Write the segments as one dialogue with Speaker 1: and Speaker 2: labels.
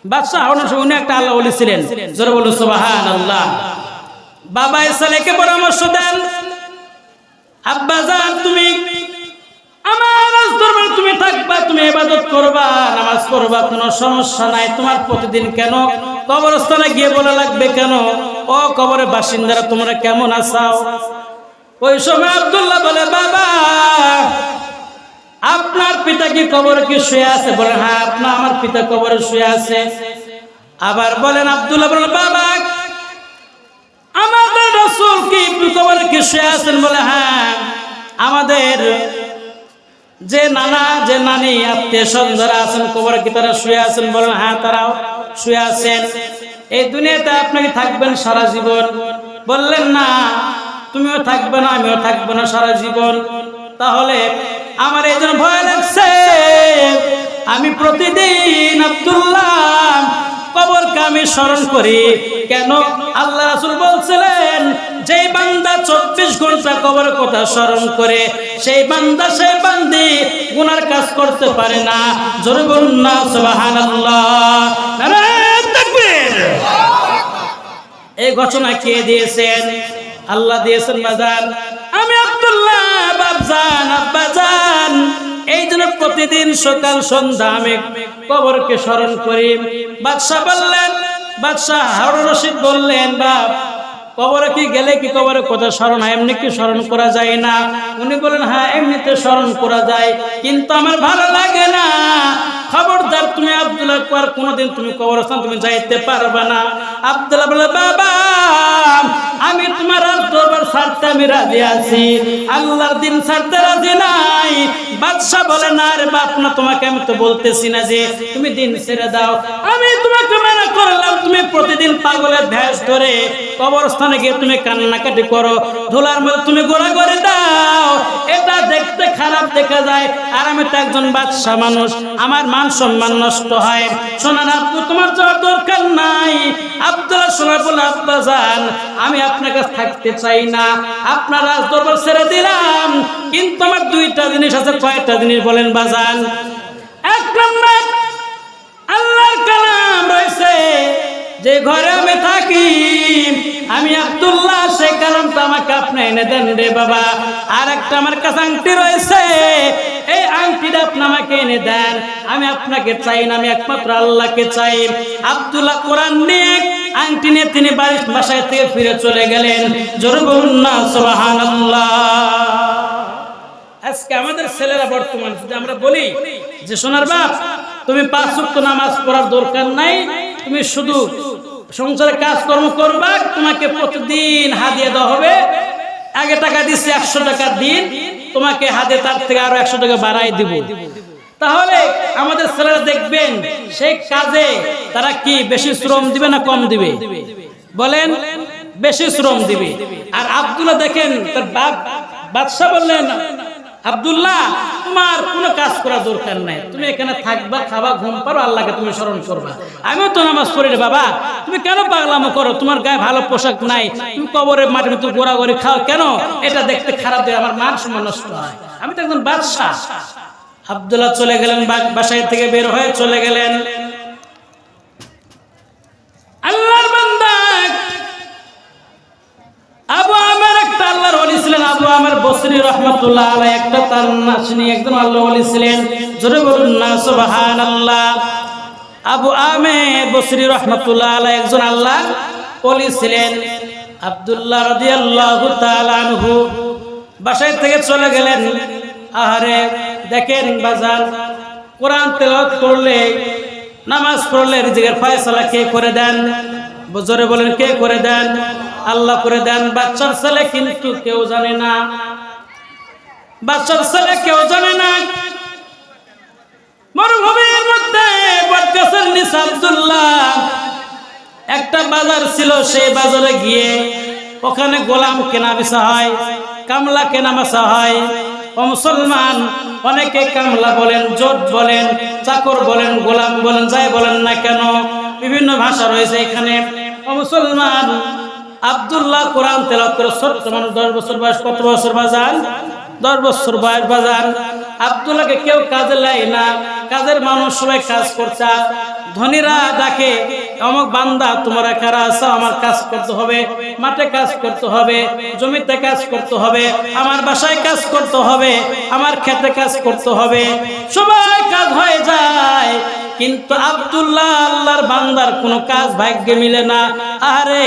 Speaker 1: বাদশাহ হারুন উনি একটা আল্লাহ ওলি ছিলেন, জোরে বলুন সুবহানাল্লাহ। বাবা ছেলেকে পরামর্শ দেন, আব্বাজান তুমি আমার দরবারে তুমি থাকবা, তুমি ইবাদত করবা, নামাজ পড়বা, কোনো সমস্যা নাই। তোমার প্রতিদিন কেন কবরস্থানে গিয়ে বলা লাগবে কেন, ও কবরের বাসিন্দারা তোমরা কেমন আছো? ওই সময় আব্দুল্লাহ বলে, বাবা আপনার পিতা কি কবরে কি শুয়ে আছে? বলেন হ্যাঁ, আমার পিতা কবরে শুয়ে আছে। আবার বলেন, আব্দুল্লাহ বলেন, বাবা আমাদের রাসূল কি কবরে কি শুয়ে আছেন? বলে হ্যাঁ, আমাদের যে নানা যে নানি আত্মীয় স্বজন যারা আছেন কবরে কি তারা শুয়ে আছেন? বলেন হ্যাঁ, তারাও শুয়ে আছেন। এই দুনিয়াতে আপনি কি থাকবেন সারা জীবন? বললেন না, তুমিও থাকবে না, আমিও থাকবো না সারা জীবন। তাহলে আমার এই জন্য ভয় লাগছে, আমি প্রতিদিন আব্দুল্লাহ কবরকে আমি স্মরণ করি। কেন? আল্লাহ রাসূল বলছিলেন, যেই বান্দা 24 ঘন্টা কবরের কথা স্মরণ করে সেই বান্দা সেই বান্দি গুনার কাজ করতে পারে না। জোরে বলুন না সুবহানাল্লাহ, নারায়ে তাকবীর। এই ঘোষণা কে দিয়েছেন? আল্লাহ দিয়েছেন। বাজান আমি আব্দুল্লাহ বাপজান আব্বাজান এই জন্য প্রতিদিন সকাল সন্ধ্যা আমি কবরকে স্মরণ করি। বাদশাহ বললেন, বাদশাহ হারুন রশিদ বললেন, বাপ কবরে কি গেলে কি কবরের কথা স্মরণ হয়, এমনি কি স্মরণ করা যায় না? উনি বলেন হ্যাঁ, এমনিতে স্মরণ করা যায়, কিন্তু আমার ভালো লাগে না। খবরদার তুমি আব্দুল্লাহ আর কোনোদিন তুমি কবরস্থান তুমি যাইতে পারবে না। আব্দুল্লাহ বলে, বাবা আমি তোমার দরবার ছাড়তে আমি রাজি আছি, আল্লাহর দিন ছাড়তে রাজি নাই। বাদশাহ বলে, না রে বাপ না, তোমাকে আমি তো বলতেছি না যে তুমি দিন ছেড়ে দাও, আমি তোমাকে মানা করলাম। তুমি প্রতিদিন পাগলের ভেষ ধরে কবরস্থানে গিয়ে তুমি কান্নাকাটি করো, ধুলার মধ্যে তুমি ঘোরাঘুরি দাও, এটা দেখতে খারাপ দেখা যায়। আর আমি তো একজন বাদশাহ মানুষ, আমার মান সম্মান নষ্ট হয়। শোনার আব্বু তোমার যাওয়ার দরকার নাই। আব্দুল্লাহ শোনা বলে, আব্বাজান আমি আপনার কাছে থাকতে চাই না, আপনার রাজ দরবার ছেড়ে দিলাম, কিন্তু আমার দুইটা জিনিস আছে। কয়টা জিনিস বলেন বাজান? এক নম্বর আল্লাহর কালাম রয়েছে, যে ঘরে আমি থাকি আমি আব্দুল্লাহ, সেই কালামটা আমাকে আপনি এনে দেন রে বাবা। আর একটা আমার কাছে আংটি রয়েছে, এই আংটিটা আপনি আমাকে এনে দেন। আমি আপনাকে চাই না, আমি একমাত্র আল্লাহকে চাই। আব্দুল্লাহ কোরআন নিয়ে আংটি নিয়ে তিনি বাসায় থেকে ফিরে চলে গেলেন। জোরে বলুন না সুবহানাল্লাহ। আজকে আমাদের ছেলেরা বর্তমান যদি আমরা বলি যে সোনার বাপ তুমি 5 ওয়াক্ত নামাজ পড়ার দরকার নাই, তুমি শুধু সংসারে কাজকর্ম করবা, তোমাকে প্রতিদিন হাদিয়া দেওয়া হবে। আগে টাকা দিচ্ছে 100 টাকা দিন, তোমাকে হাদিয়া তার থেকে আরো 100 টাকা বাড়াই দিব। তাহলে আমাদের ছেলেরা দেখবেন সেই কাজে তারা কি বেশি শ্রম দিবে না কম দিবে? বলেন, বেশি শ্রম দিবে। আর আব্দুল্লাহ দেখেন তার বাদশাহ বললেন, আব্দুল্লাহ তোমার কোনো কাজ করার দরকার নাই, তুমি এখানে থাকবা, খাবা, ঘুম পারো, আল্লাহকে তুমি স্মরণ করবা। আমিও তো নামাজ পড়ি রে বাবা, তুমি কেন পাগলামো করো? তোমার গায়ে ভালো পোশাক নাই, তুমি কবরের মাটির মতো গোড়াগড়ি খাও কেন? এটা দেখতে খারাপ দেয়, আমার মান সম্মান নষ্ট হয়। আমি তো একজন বাদশাহ। আব্দুল্লাহ চলে গেলেন, বাসায় থেকে বের হয়ে চলে গেলেন। আল্লাহর বান্দা আবু আমের একটা আল্লাহর ওলি ছিলেন, আবু আমের বসরি রাহমাতুল্লাহ আলাইহি, একটা তার নাসনি একজন আল্লাহর ওলি ছিলেন। জোরে বলুন না সুবহানাল্লাহ। আবু আমের বসরি রাহমাতুল্লাহ আলাইহি একজন আল্লাহর ওলি ছিলেন। আব্দুল্লাহ রাদিয়াল্লাহু তাআলা আনহু বাসায় থেকে চলে গেলেন। আহারে দেখেন বাজার, কোরআন তেলাওয়াত করলে, নামাজ পড়লে রিজিকের ফয়সালা কে করে দেন? জোরে বলেন, কে করে দেন? আল্লাহ করে দেন। বাচ্চার ছেলে কিন্তু কেউ জানে না, বাচ্চার ছেলে কেউ জানে না। মরুভূমির মধ্যে বটগাছের নিচে আব্দুল্লাহ একটা বাজার ছিল, সেই বাজারে গিয়ে ওখানে গোলাম কেনা বেচা হয়, কামলা কেনা বেচা হয়। ও মুসলমান, অনেকে কামলা বলেন, জোট বলেন, চাকর বলেন, গোলাম বলেন, যাই বলেন না কেন, বিভিন্ন ভাষা রয়েছে এখানে। ও মুসলমান, আব্দুল্লাহ কোরআন তেলাওয়াত করে, ছোট্ট মানুষ, 10 বছর বয়স। কত বছর বাজান? 10 বছর বয়স বাজান। আব্দুল্লাহকে কেউ কাজে লাই না, কাজের মানুষ সবাই কাজ করছে, ধনীরা ডাকে, অমুক বান্দা তোমরা কারা আছো, আমার কাজ করতে হবে, মাঠে কাজ করতে হবে, জমিতে কাজ করতে হবে, আমার বাসায় কাজ করতে হবে, আমার খেতে কাজ করতে হবে, সবাই কাজ হয়ে যায়। কিন্তু আব্দুল্লাহ আল্লাহর বান্দার কোনো কাজ ভাগ্যে মিলে না। আরে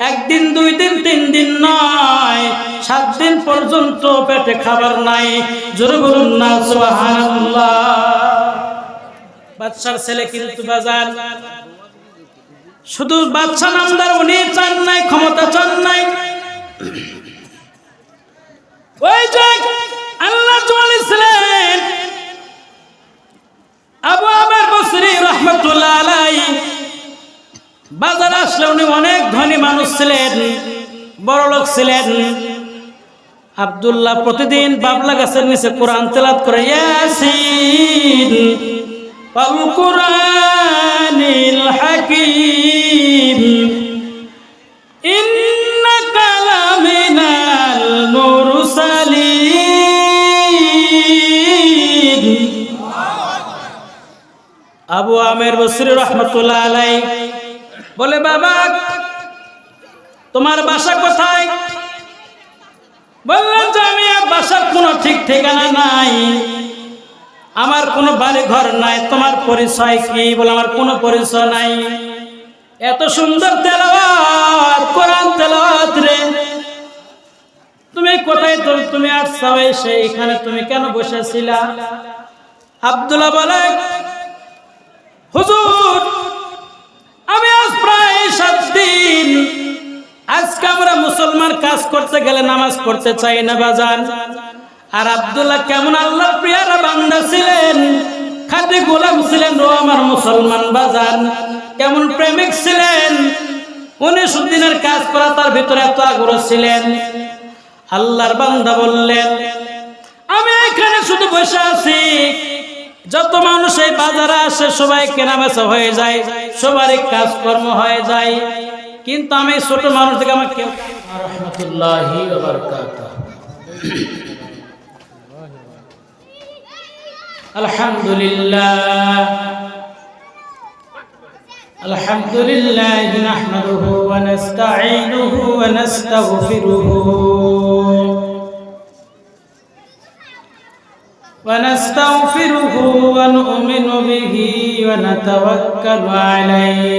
Speaker 1: একদিন, 2 দিন, 3 দিন নয়, 7 দিন পর্যন্ত পেটে খাবার নাই। জোরে বলুন না সুবহানাল্লাহ। বাদশার ছেলে কিন্তু বাজার শুধু বাদশা নামদার উনি চান নাই, ক্ষমতা চান নাই। ওই যে আল্লাহ ছিলেন আবু আমের বসরি রাহমাতুল্লাহ আলাইহি, বাজার আসলে উনি অনেক ধনী মানুষ ছিলেন, বড় লোক ছিলেন। আব্দুল্লাহ প্রতিদিন বাবলা গাছের নিচে কোরআন তেলাওয়াত করে, ইয়াসিন ওয়াল কুরআনিল হাকীম ইন্নাকা লামিনাল মুরসালিন। আবু আমের বসরি রাহমাতুল্লাহ আলাইহি বলে, বাবা তোমার বাসা কোথায়? বললেন যে আমি বাসার কোনো ঠিক ঠিকানা নাই, আমার কোনো বাড়ি ঘর নাই। তোমার পরিচয় কি? বলে, আমার কোনো পরিচয় নাই। এত সুন্দর তেলাওয়াত, কোরআন তেলাওয়াত রে, তুমি কোথায়? তুমি আসছো সেইখানে তুমি কেন বসেছিলা? আব্দুল্লাহ বলে, হুজুর আমি আজ প্রায় 7 দিন, আজকে আমরা মুসলমান কাজ করতে গেলে নামাজ পড়তে চাই না বাজান। আর আব্দুল্লাহ কেমন আল্লাহর প্রিয়ারা বান্দা ছিলেন, খাঁটি গোলাম ছিলেন ও আমার মুসলমান বাজান, কেমন প্রেমিক ছিলেন। 19 দিনের কাজ করা তার ভিতরে এত আগ্রহ ছিলেন। আল্লাহর বান্দা বললেন, আমি এখানে শুধু বসে আছি, যত মানুষ এই বাজারে আসে সবাই কেনাবেচা হয়ে যায়, সবারই কাজকর্ম হয়ে যায়, কিন্তু আমি ছোট মানুষ থেকে আমার কেউ। রাহমাতুল্লাহি ওয়া বারাকাতুহু। আলহামদুলিল্লাহ আলহামদুলিল্লাহ নাহমাদুহু ওয়া নাস্তাঈনুহু ওয়া নাস্তাগফিরুহু ونستغفره ونؤمن به ونتوكل عليه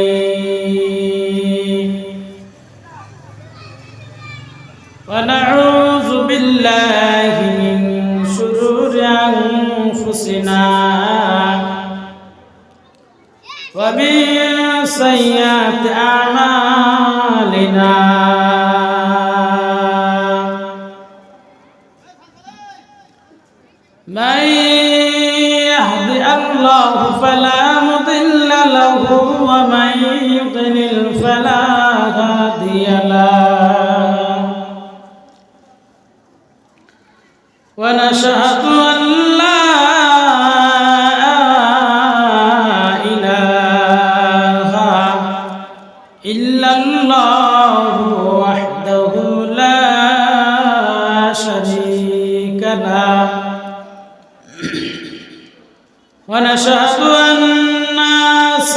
Speaker 1: ونعوذ بالله من شرور أنفسنا ومن سيئات أعمالنا من يهد الله فلا مضل له ومن يضلل فلا هادي له ونشهد أن لا إله إلا الله وحده لا شريك له ونشهد أن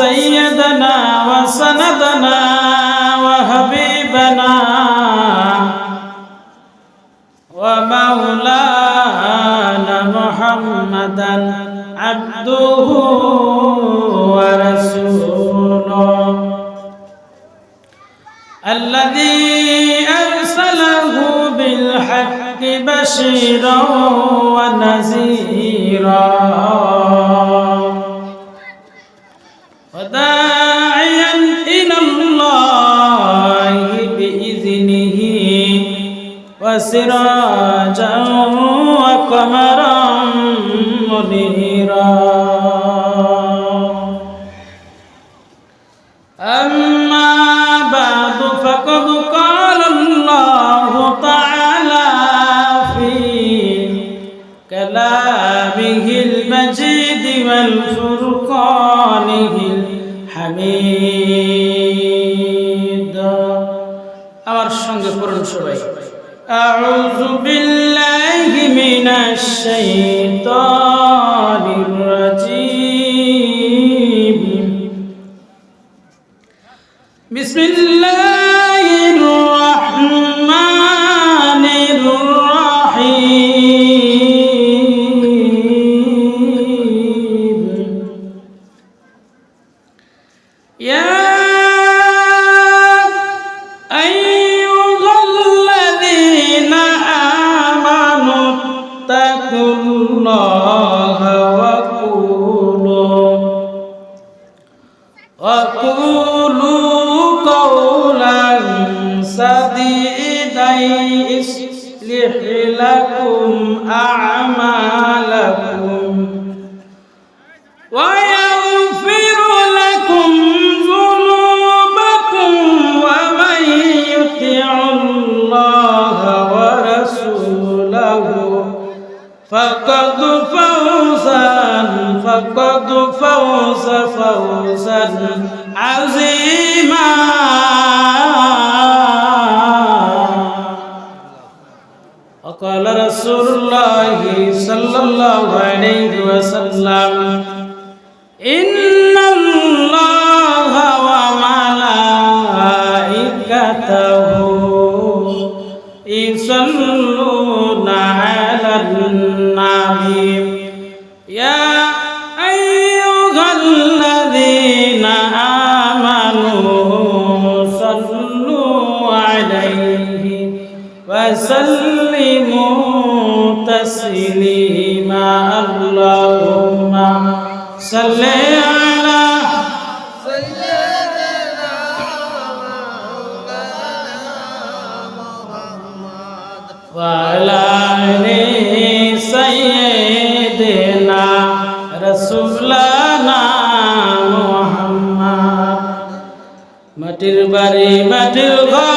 Speaker 1: سيدنا وسندنا وحبيبنا ومولانا محمدا عبده ورسوله الذي أرسله بالحق بشيرا ونذيرا وداعيا إلى الله بإذنه وسراجا وقمرا منيرا أما بعد فقد قال الله تعالى في كلامه المجيد والفرقانه الحميد আমার সঙ্গে পড়ুন সবাই أعوذ بالله من الشيطان الرجيم বিসমিল্লাহির রহমানির রহিম। ইয়া আইয়ুহাল্লাযীনা আমানু তাকুল্লাহা ওয়া কুলু قولا سديدا يصلح لكم أعمالكم ويغفر لكم ذنوبكم ومن يطع الله ورسوله فقد فوز فوزا عظيما. وقال رسول الله صلى الله عليه وسلم إن الله وملائكته يصلون على النبي يا أيها الذين آمنوا صلوا عليه وسلموا تسليما. اللهم صل على سيدنا محمد وعلى آل سيدنا رسولنا محمد. মাটির বাড়ি মাটির ঘর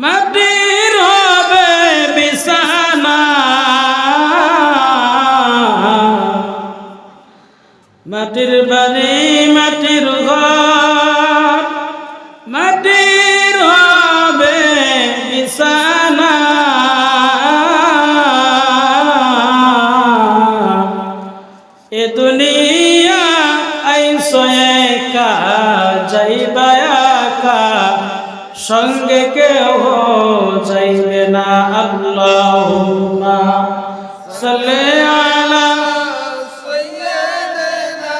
Speaker 1: মাটির হবে বিছানা, মাটির বাড়ি মাটির ঘর মাটির হবে বিছানা। এ দুনিয়া আইসো একা যাইবা একা, সঙ্গে কেউ যাইবে না। আল্লাহুম্মা সাল্লি আলা সাইয়্যিদিনা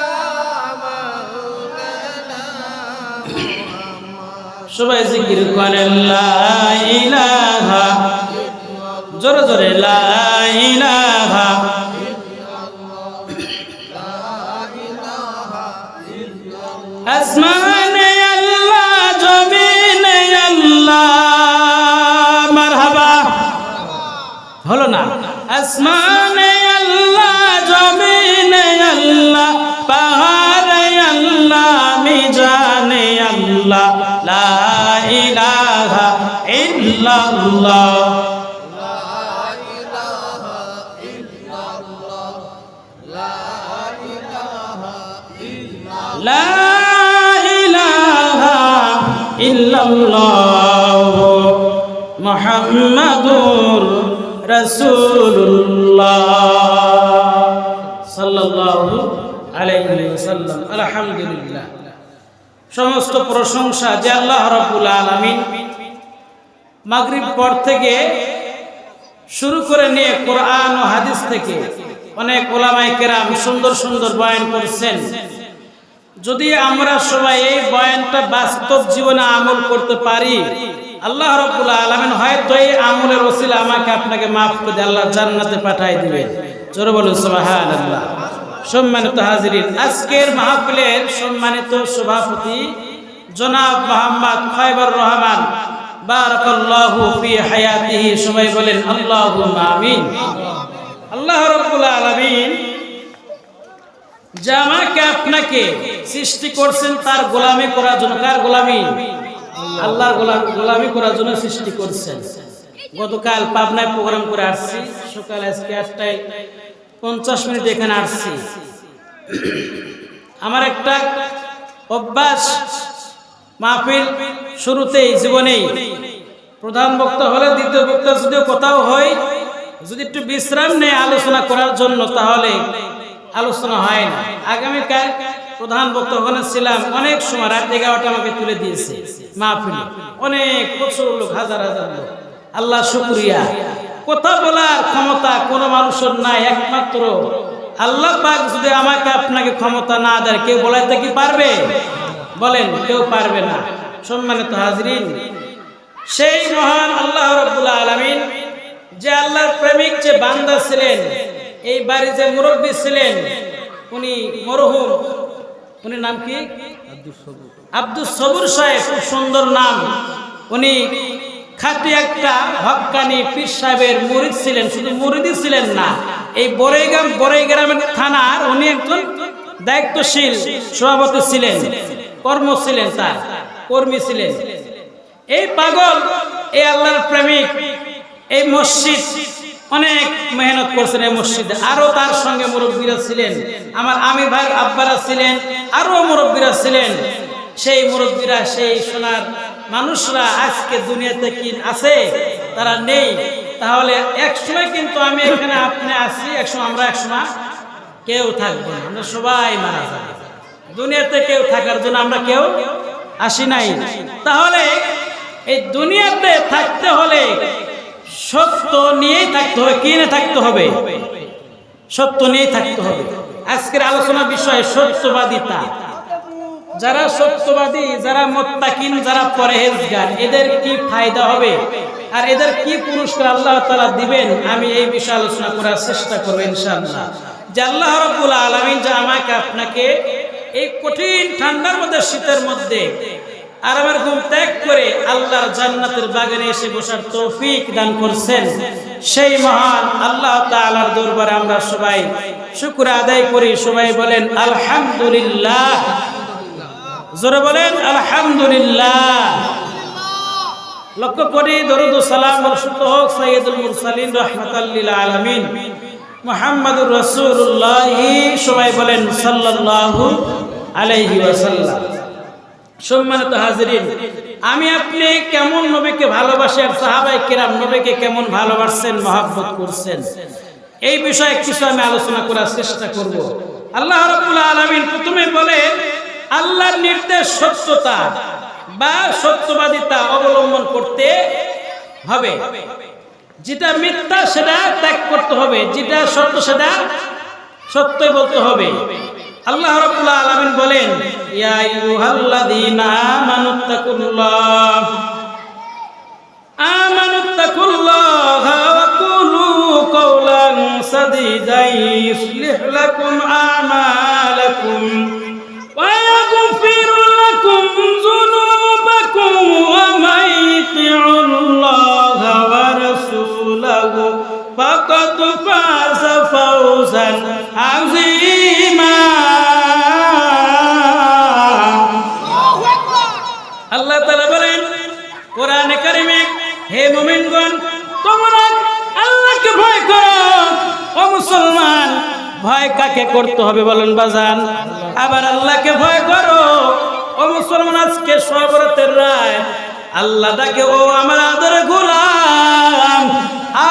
Speaker 1: মাওলানা মুহাম্মদ। সবাই জিকির করেন লা ইলাহা, জোরে জোরে লা ইলাহা আসমানে আল্লাহ জমিনে আল্লাহ। মারহাবা হলো না? আসমানে আল্লাহ জমিনে আল্লাহ, পাহাড়ে আল্লাহ মিজানে আল্লাহ। লা ইলাহা ইল্লাল্লাহ লা ইলাহা ইল্লাল্লাহ মুহাম্মাদুর রাসূলুল্লাহ সাল্লাল্লাহু আলাইহি ওয়াসাল্লাম। আলহামদুলিল্লাহ, সমস্ত প্রশংসা যে আল্লাহ রাব্বুল আলামিন মাগরিব পর থেকে শুরু করে নিয়ে কোরআন ও হাদিস থেকে অনেক উলামায়ে কেরাম সুন্দর সুন্দর বয়ান করেছেন। যদি আমরা সবাই এই বয়ানটা বাস্তব জীবনে আমল করতে পারি, আল্লাহ রাব্বুল আলামিন হয়তো এই আমলের ওসিলা আমাকে আপনাকে মাফ করে দিয়ে আল্লাহ জান্নাতে পাঠিয়ে দিবেন। জোরে বলুন সুবহানাল্লাহ। সম্মানিত হাজিরিন, আজকের মাহফিলের সম্মানিত সভাপতি জনাব মোহাম্মদ খায়বর রহমান, বারাকাল্লাহু ফি হায়াতিহি। সবাই বলেন আল্লাহুম্মা আমিন। আল্লাহ রাব্বুল আলামিন যে আমাকে আপনাকে সৃষ্টি করছেন তার গোলামি করার জন্য। কার গোলামি? আল্লাহর গোলামি করার জন্য সৃষ্টি করছেন। গতকাল পাবনায় প্রোগ্রাম করে আসছি, সকাল আজকে 8:50 এখানে আসছি। আমার একটা অভ্যাস, মাহফিল শুরুতেই জীবনেই প্রধান বক্তা হলে দ্বিতীয় বক্তা যদিও কোথাও হয়, যদি একটু বিশ্রাম নেই আলোচনা করার জন্য তাহলে আলোচনা হয় না। আগামীকাল প্রধান বক্তা ওখানে ছিলাম, অনেক সময় রাত 11টা আমাকে তুলে দিয়েছে মাহফিলে, অনেক প্রচুর লোক, হাজার হাজার লোক। আল্লাহ শুকরিয়া। কথা বলার ক্ষমতা কোনো মানুষের নাই, একমাত্র আল্লাহ পাক যদি আমাকে আপনাকে ক্ষমতা না দেয়, কেউ বলাইতে কি পারবে? বলেন, কেউ পারবে না। সম্মানিত হাজরিন, সেই মহান আল্লাহ রাব্বুল আলামিন যে আল্লাহর প্রেমিক যে বান্দা ছিলেন, এই বাড়ির যে মুরব্বী ছিলেন, উনি মরহুম, উনি নাম কি? আব্দুস সবুর সাহেব, খুব সুন্দর নাম। উনি খাঁটি একটা হক্কানি পীর সাহেবের মুরিদ ছিলেন। শুধু মুরিদই ছিলেন না, এই বড়াইগ্রামের থানার উনি একজন দায়িত্বশীল সভাপতি ছিলেন, কর্ম ছিলেন, তার কর্মী ছিলেন। এই পাগল, এই আল্লাহর প্রেমিক, এই মসজিদ অনেক মেহনত করছেন এই মসজিদে। আরো তার সঙ্গে মুরব্বীরা ছিলেন, আমার আমির ভাইয়ের আব্বারা ছিলেন, আরো মুরব্বীরা ছিলেন। সেই মুরব্বীরা, সেই সোনার মানুষরা আজকে দুনিয়াতে কি আছে? তারা নেই। তাহলে এক সময় কিন্তু আমি এখানে, আপনি আছি, একসময় আমরা, একসময় কেউ থাকবো না, আমরা সবাই মারা যাবো। দুনিয়াতে কেউ থাকার জন্য আমরা কেউ আসি নাই। তাহলে এই দুনিয়াতে থাকতে হলে সত্য নিয়েই থাকতে হবে। কি নিয়ে থাকতে হবে? সত্য নিয়েই থাকতে হবে। আজকের আলোচনার বিষয় সত্যবাদিতা। যারা সত্যবাদী, যারা মুত্তাকিন, যারা পরহেজগার, এদের কি ফায়দা হবে আর এদের কি পুরস্কার আল্লাহ তাআলা দিবেন, আমি এই বিষয়ে আলোচনা করার চেষ্টা করব ইনশাআল্লাহ। যে আল্লাহ রাব্বুল আলামিন যে আমাকে আপনাকে এই কঠিন ঠান্ডার মধ্যে, শীতের মধ্যে আরামের ঘুম ত্যাগ করে আল্লাহর জান্নাতের বাগানে এসে বসার তৌফিক দান করছেন, সেই মহান আল্লাহ তাআলার দরবারে আমরা সবাই শুকর আদায় করি। সবাই বলেন আলহামদুলিল্লাহ। জোরে বলেন আলহামদুলিল্লাহ। লক্ষ্য করি দরুদ ও সালাম বর্ষিত হোক সাইয়্যিদুল মুরসালিন রাহমাতাল লিল আলামিন মুহাম্মাদুর রাসূলুল্লাহ। সবাই বলেন সাল্লাল্লাহু আলাইহি ওয়াসাল্লাম। সম্মানিত হাজিরিন, আমি আপনি কেমন নবীকে ভালোবাসেন, সাহাবায়ে কেরাম নবীকে কেমন ভালোবাসছেন, মহব্বত করছেন, এই বিষয়ে কিছু আমি আলোচনা করার চেষ্টা করব। আল্লাহ রাব্বুল আলামিন প্রথমে বলেন আল্লাহর নির্দেশ সত্যতা বা সত্যবাদিতা অবলম্বন করতে হবে। যেটা মিথ্যা সেটা ত্যাগ করতে হবে, যেটা সত্য সেটা সত্যই বলতে হবে। আল্লাহ রাব্বুল আলামিন বলেন ইয়া আইয়ুহাল্লাযীনা আমানুত্তাকুল্লাহা ওয়া কুলু কাওলান সাদীদা ইউসলিহ লাকুম আমালাকুম ওয়া ইয়াগফির লাকুম যুনুবাকুম ওয়া মান ইউতি'উল্লাহা ওয়া রাসূলাহু ফাকাদ ফাযা ফাওজান আযীমা। আল্লাহ তাআলা বলেন কোরআনে কারিমে, হে মুমিনগণ, তোমরা আল্লাহকে ভয় করো। ও মুসলমান, ভয় কাকে করতে হবে বলেন বাজান? আবার আল্লাহকে ভয় করো। ও মুসলমান, আজকে সবরাতের রাত আল্লাহ ডাকে, ও আমার আদরের গোলাম,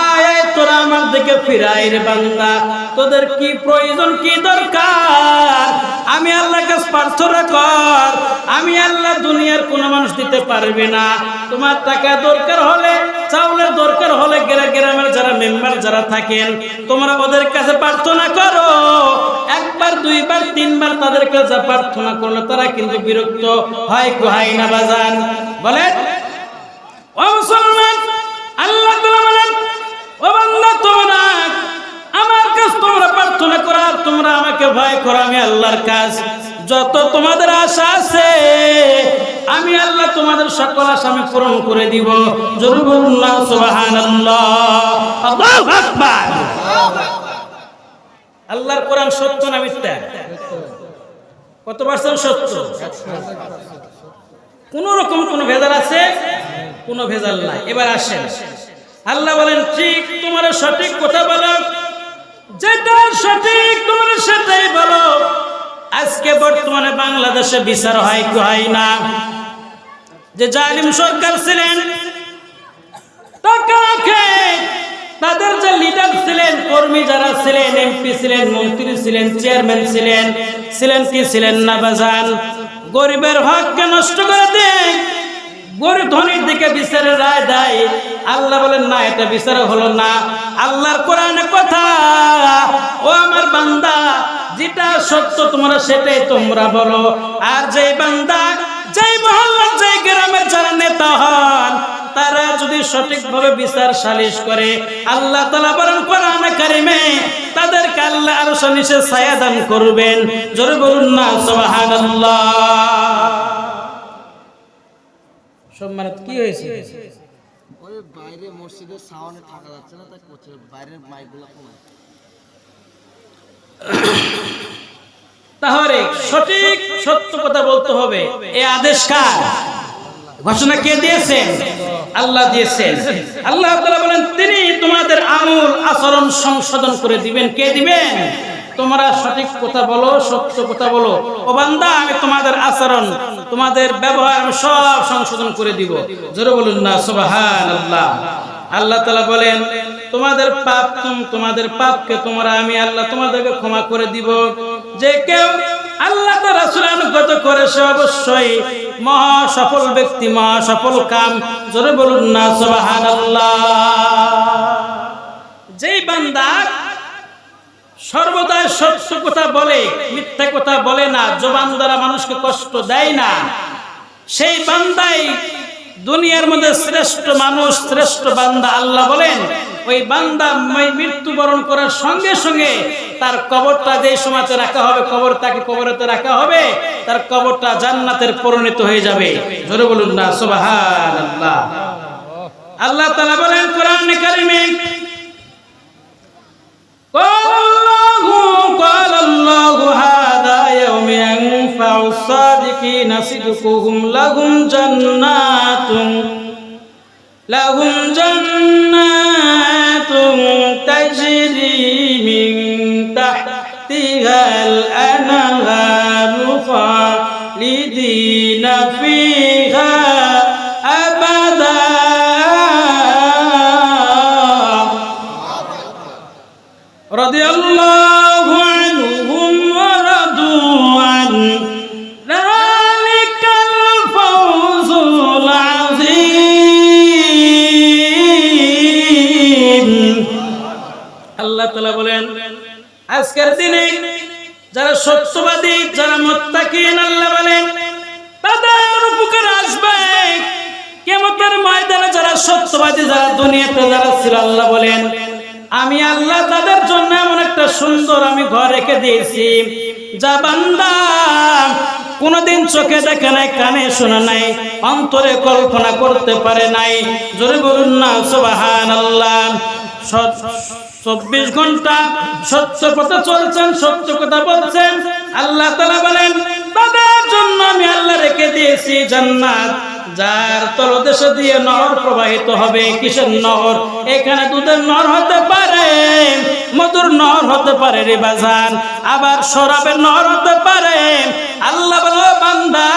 Speaker 1: আয় আয় তোরা আমার দিকে ফিরাই রে বান্দা, তোদের কি প্রয়োজন, কি দরকার, আমি আল্লাহর কাছে প্রার্থনা কর। আমি আল্লাহ দুনিয়ার কোনো মানুষ দিতে পারবে না। তোমার টাকা দরকার হলে, চাউলের দরকার হলে, গ্রামের যারা মেম্বার যারা থাকেন, তোমরা ওদের কাছে প্রার্থনা করো। একবার, দুইবার, তিনবার তাদের কাছে প্রার্থনা করলে তারা কিন্তু বিরক্ত হয় কোহাই না বাজান। বলেন ও মুসলমান, আল্লাহ তাআলা বলেন ও বান্দা, তোমরা আমার কাছে তোমরা প্রার্থনা করো, আর তোমরা আমাকে ভয় করো। আমি আল্লাহর কাজ যত তোমাদের আশা আছে, আমি আল্লাহ তোমাদের সকল আশা আমি পূরণ করে দিব। জোরে বলুন না সুবহানাল্লাহ, আল্লাহু আকবার। আল্লাহর কোরআন সত্য না মিথ্যা? কত পার্সেন্ট সত্য? কোন রকম কোন ভেজাল আছে? কোনো ভেজাল নাই। এবার আসেন, আল্লাহ বলেন ঠিক তোমার সঠিক কথা বলো, যেটা সঠিক তোমার সেটাই বলো। আজকে বর্তমানে বাংলাদেশে বিচার হয় কি হয় না? যে জালিম সরকার ছিলেন, টাকা খেয়ে তাদের যে লিডার ছিলেন, কর্মী যারা ছিলেন, এমপি ছিলেন, মন্ত্রী ছিলেন, চেয়ারম্যান ছিলেন কি ছিলেন না বাজান, গরিবের হককে নষ্ট করে দেন, গরিব ধনীর দিকে বিচারের রায় দেয়। আল্লাহ বলেন না, এটা বিচার হলো না। আল্লাহর কোরআনে কথা, ও আমার বান্দা, যেটা সত্য তোমরা সেটাই তোমরা বলো। আর যেই বান্দা, যেই মহল্লার, যেই গ্রামের যারা নেতা হন, তারা যদি সঠিকভাবে বিচার সালিশ করে, আল্লাহ তাআলা বলেন কোরআনে কারিমে, তাদেরকে আল্লাহ আরশ নিচে ছায়া দান করবেন। জোরে বলুন না সুবহানাল্লাহ। সম্মানিত কি হয়েছে?
Speaker 2: ওই বাইরে মসজিদের সাউন্ডে থাকা যাচ্ছে না, তাই করছে বাইরের মাইকগুলো কমায়।
Speaker 1: তাহলে সঠিক সত্য কথা বলতে হবে। এই আদেশ কার? ঘোষণা কে দিয়েছেন? আল্লাহ দিয়েছেন। আল্লাহ তাআলা বলেন তিনি তোমাদের আমল আচরণ সংশোধন করে দিবেন। কে দিবেন? তোমরা সঠিক কথা বলো, সত্য কথা বলো। ও বান্দা, আমি তোমাদের আচরণ, তোমাদের ব্যবহার আমি সব সংশোধন করে দিব। জোরে বলুন না সুবহানাল্লাহ। আল্লাহ তাআলা বলেন তোমাদের পাপকে আমি আল্লাহ তোমাদেরকে ক্ষমা করে দিব। যে কেউ আল্লাহ তার রাসূল আনুগত্য করে সে অবশ্যই মহা সফল ব্যক্তি, মহা সফল কাম। জোরে বলুন না সুবহানাল্লাহ। যেই বান্দা সর্বদা সত্য কথা বলে, মিথ্যা কথা বলে না, জবান দ্বারা মানুষকে কষ্ট দেয় না, সেই বান্দাই দুনিয়ার মধ্যে শ্রেষ্ঠ মানুষ, শ্রেষ্ঠ বান্দা। আল্লাহ বলেন ওই বান্দা মৃত্যুবরণ করার সঙ্গে সঙ্গে তার কবরটা যে সময়তে রাখা হবে, কবরেতে রাখা হবে, তার কবরটা জান্নাতের পরিণত হয়ে যাবে। জোরে বলুন না সুবহানাল্লাহ। আল্লাহ তাআলা বলেন কোরআনে কারিমে, قال الله هذا يوم ينفع الصادقين صدقهم لهم جنات تجري من تحتها الأنهار خالدين فيها أبدا رضي الله عنهم ورضوا عنه ذلك الفوز العظيم। আল্লাহ তাআলা বলেন আজকের দিনে যারা সত্যবাদী, যারা মুত্তাকিন, আল্লাহ বলেন তাদের উপকার আসবে কিয়ামতের ময়দানে। যারা সত্যবাদী, যারা দুনিয়াতে যারা ছিল, আল্লাহ বলেন আমি আল্লাহ তাদের জন্য এমন একটা সুন্দর আমি ঘর রেখে দিয়েছি, যা বান্দা কোনদিন চোখে দেখে নাই, কানে শোনা নাই, অন্তরে কল্পনা করতে পারে নাই। জোরে বলুন না সুবহানাল্লাহ। 24 ঘন্টা সত্য কথা চলছেন, সত্য কথা বলছেন। আল্লাহ তাআলা বলেন তাদের জন্য আমি আল্লাহ রেখে দিয়েছি জান্নাত, যার তলদেশ দিয়ে নহর প্রবাহিত হবে। কিসের নহর? এখানে দুধের নহর হতে পারে, মধুর নহর হতে পারে রে বাজান, আবার শরাবের নহর হতে পারে। আল্লাহ বলে বান্দা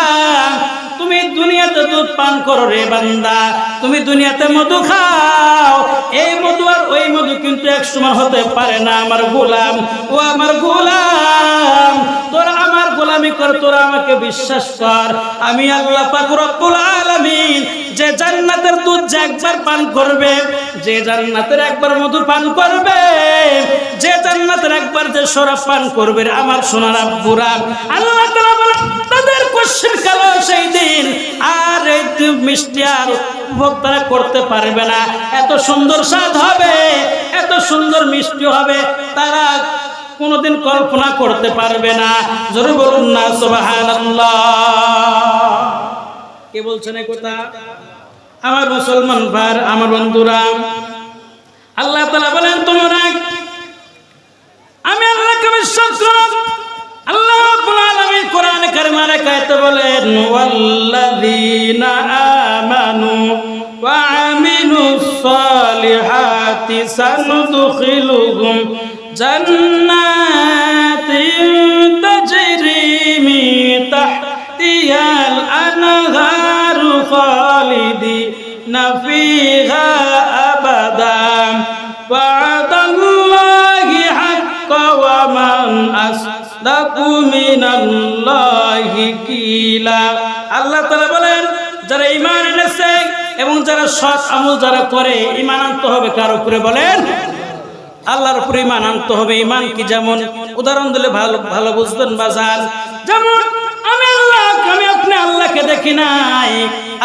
Speaker 1: তুমি দুনিয়াতে দুধ পান করো রে বান্দা, তুমি দুনিয়াতে মধু খাও, এই মধু আর ওই মধু কিন্তু এক সমান হতে পারে না। আমার গোলাম, ও আমার গোলাম, তোরা আমার গোলামি কর, তোরা আমাকে বিশ্বাস কর। আমি আল্লাহ পাক রব্বুল আলামিন যে জান্নাতের দুধ যে একবার পান করবে, যে জান্নাতের একবার মধু পান করবে, যে জান্নাতের একবার যে শরাব পান করবে, আমার সোনার আব্বুরা, আল্লাহ তাআলা বলেন তাদের কষ্টের কালো সেই দিন আর এই মিষ্টি আর উপভোগ তারা করতে পারবে না। এত সুন্দর স্বাদ হবে, এত সুন্দর মিষ্টি হবে, তারা কোনদিন কল্পনা করতে পারবে না। জোরে বলুন না সুবহানাল্লাহ। কে বলছেন এই কথা? আমার মুসলমান ভাই, আমার বন্ধুরা, আল্লাহ তাআলা বলেন তোমরা আমি আল্লাহকে বিশ্বাস করো। আল্লাহ রাব্বুল আলামিন কোরআনে কারিমের আয়াতে বলেন ওয়াল্লাযীনা আমানু ওয়া আমিলুস সালিহাতি সানুদখিলুহুম জান্নাতিন তাজরি মিন তাহতিহাল আনহারু খালিদিনা ফিহা আবাদা ওয়া লাকু মিনাল্লাহি কিলা। আল্লাহ তাআলা বলেন যারা ঈমান এনেছে এবং যারা সৎ আমল যারা করে, ঈমান আনতে হবে কার উপরে বলেন? আল্লাহর উপরে ঈমান আনতে হবে। ঈমান কি? যেমন উদাহরণ দিলে ভালো ভালো বুঝবেন বাজান। যেমন আমি আপনি আল্লাহকে দেখি নাই,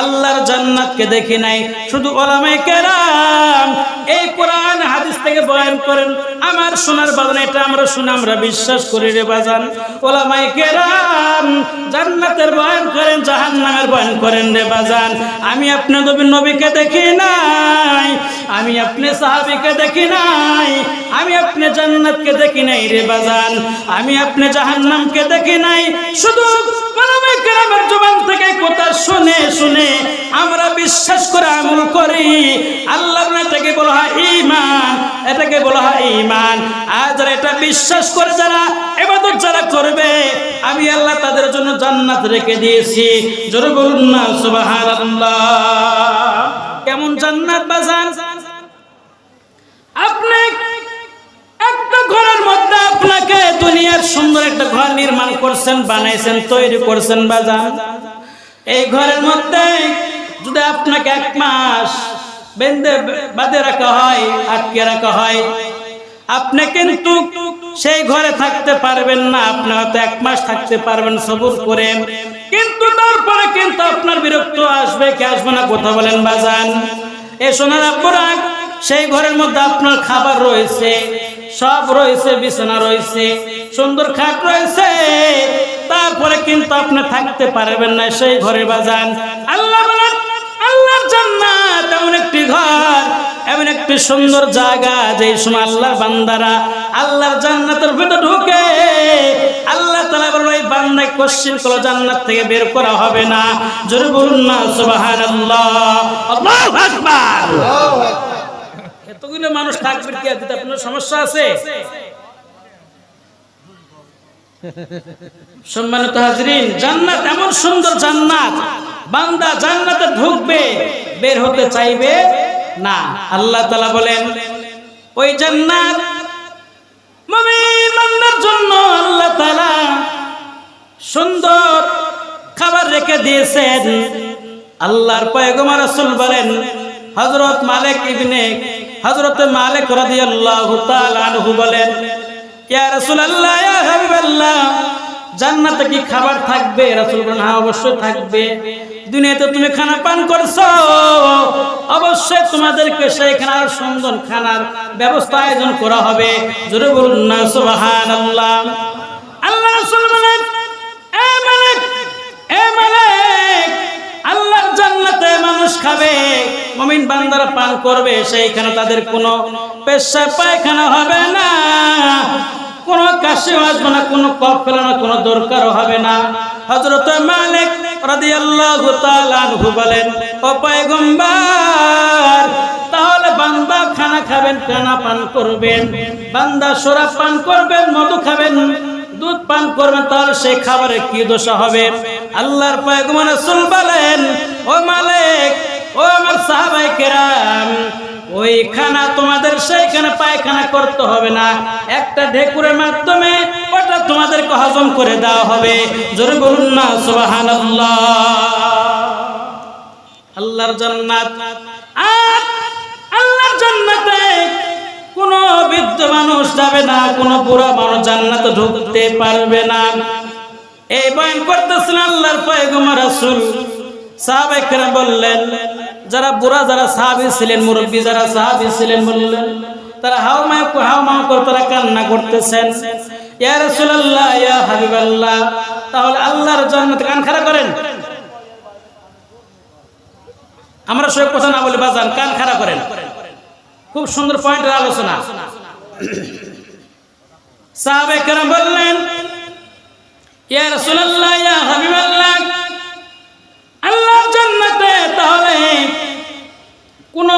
Speaker 1: আল্লাহর জান্নাতকে দেখি নাই, শুধু উলামায়ে কেরাম এই কোরআন হাদিস থেকে বয়ান করেন। আমার সোনার বাজান, এটা আমরা শুনে আমরা বিশ্বাস করি রে বাজান। উলামায়ে কেরাম জান্নাতের বয়ান করেন, জাহান্নামের বয়ান করেন রে বাজান। আমি আপনি নবীকে দেখি নাই, আমি আপনি সাহাবীকে দেখি নাই, আমি আপনি জান্নাতকে দেখি নাই রে বাজান, আমি আপনি জাহান্নামকে দেখি নাই। শুধু উলামায়ে কেরামের জবান থেকে কথা শুনে শুনে আমরা বিশ্বাস করে আমল করি। আল্লাহর এটাকে বলা হয় ঈমান, এটাকে বলা হয় ঈমান। আর যারা এটা বিশ্বাস করে, যারা ইবাদত যারা করবে, আমি আল্লাহ তাদের জন্য জান্নাত রেখে দিয়েছি। জোরে বলুন না সুবহানাল্লাহ। কেমন জান্নাত বাজান? আপনি একটা ঘরের মধ্যে আপনাকে দুনিয়ার সুন্দর একটা ঘর নির্মাণ করছেন, বানাইছেন, তৈরি করছেন বাজান। এই ঘরের মধ্যে যদি আপনাকে 1 মাস বাঁধে রাখা হয়, আটকে রাখা হয়, আপনি কিন্তু সেই ঘরে থাকতে পারবেন না। আপনি হয়তো 1 মাস থাকতে পারবেন সবুর করে, কিন্তু তারপরে কিন্তু আপনার বিরক্ত আসবে, কি আসবে না? কথা বলেন বাজান। এ সোনার আব্বুরা, সেই ঘরের মধ্যে আপনার খাবার রয়েছে, সব রয়েছে, বিছানা রয়েছে, সুন্দর খাট রয়েছে, তারপরে কিন্তু আপনি থাকতে পারবেন না সেই ঘরে বাজান। আল্লাহ বলেন আল্লাহর জান্নাত এমন একটি ঘর, এমন একটি সুন্দর জায়গা, যে সময় আল্লাহর বান্দারা আল্লাহর জান্নাতের ভিতরে ঢুকে, আল্লাহ তাআলা বলেন ওই বান্দাকে কোশ্চিন করে জান্নাত থেকে বের করা হবে না। জোরে বলুন না সুবহানাল্লাহ, আল্লাহু আকবার। এতগুলো মানুষ থাকবে কি দিতে আপনার সমস্যা আছে? সম্মানিত হাজরিন, জান্নাত এমন সুন্দর জান্নাত, বান্দা জান্নাতে ঢুকবে, বের হতে চাইবে না। আল্লাহ তাআলা বলেন ওই জান্নাত মুমিন বান্দার জন্য আল্লাহ তাআলা সুন্দর খাবার রেখে দিয়েছেন। আল্লাহর পয়গম্বর রাসূল বলেন, হযরত মালিক রাদিয়াল্লাহু তাআলা আনহু বলেন, ইয়া রাসূলুল্লাহ, ইয়া হাবিবাল্লাহ, জান্নাতে কি খাবার থাকবে? রাসূল বলেন, হ্যাঁ অবশ্যই থাকবে। দুনিয়াতে তুমি খানা পান করছো, অবশ্যই তোমাদেরকে সেইখানে আর সুন্দর খানার ব্যবস্থা আয়োজন করা হবে। জোরে বলুন না সুবহানাল্লাহ। আল্লাহ রাসূল বলেন, এ মালিক, আল্লাহর জান্নাতে মানুষ খাবে, মুমিন বান্দারা পান করবে, সেইখানে তাদের কোনো পেশাব পায়খানা হবে না, কোনো কাশি আসবে না, কোনো কফ ফেলানো কোনো দরকারও হবে না। হযরত মালিক রাদিয়াল্লাহু তাআলা আনহু বলেন, ও পয়গম্বর, তাহলে বান্দা খানা খাবেন, খানা পান করবেন, বান্দা শরাব পান করবেন, মধু খাবেন, দুধ পান করবেন, তাহলে সেই খাবারের কি দশা হবে? আল্লাহর পয়গম্বর রাসূল বলেন, ও মালিক, ও আমার সাহাবায়ে কেরাম, ওই খানা তোমাদের সেইখানে পায়খানা করতে হবে না, একটা ঢেকুরের মাধ্যমে ওটা তোমাদেরকে হজম করে দেওয়া হবে। জোরে বলুন না সুবহানাল্লাহ। আল্লাহর জান্নাত, আর আল্লাহর জান্নাতে কোনো বৃদ্ধ মানুষ যাবে না, কোনো বুড়া মানুষ জান্নাতে ঢুকতে পারবে না। এই বয়ান করতেছিলেন আল্লাহর পয়গম্বর রাসূল। সাহাবায়ে কেরাম বললেন, যারা বুড়া, যারা সাহাবী ছিলেন, মুরব্বী যারা সাহাবী ছিলেন, বললেন, তারা হাউমাউ করে তারা কান্না করতেছেন। ইয়া রাসূলুল্লাহ, ইয়া হাবিবাল্লাহ, তাহলে আল্লাহর জান্নাতে কান খাড়া করেন। আমরা সব কথা না বলি বাজান, কান খাড়া করেন। খুব সুন্দর পয়েন্টের আলোচনা। সাহাবায়ে কেরাম বললেন, ইয়া রাসূলুল্লাহ, ইয়া হাবিবাল্লাহ, আল্লাহর জান্নাতে তাহলে কোন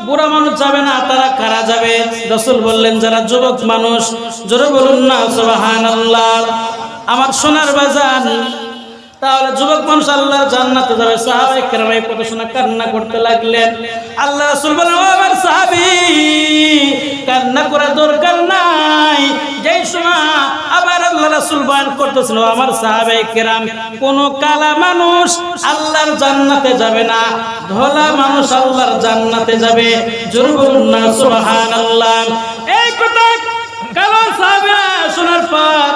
Speaker 1: বুড়া মানুষ যাবে না, তারা কারা যাবে? রাসূল বললেন, যারা যুবক মানুষ। জোরে বলুন না সুবহানাল্লাহ। আমার সোনার বাজান, তাহলে যুবক মানুষ আল্লাহর জান্নাতে যাবে। সাহাবায়ে কেরাম এই কথা শুনে কান্না করতে লাগলেন। আল্লাহ রাসূল বলেন, ও আমার সাহাবী, কান্না করার দরকার নাই। যেই সময় আবার আল্লাহ রাসূল বয়ান করতেছিল, আমার সাহাবায়ে কেরাম, কোন কালা মানুষ আল্লাহর জান্নাতে যাবে না, ধলা মানুষ আল্লাহর জান্নাতে যাবে। জোরে বলুন না সুবহানাল্লাহ। এই কথা কালো সাহাবীরা শোনার পর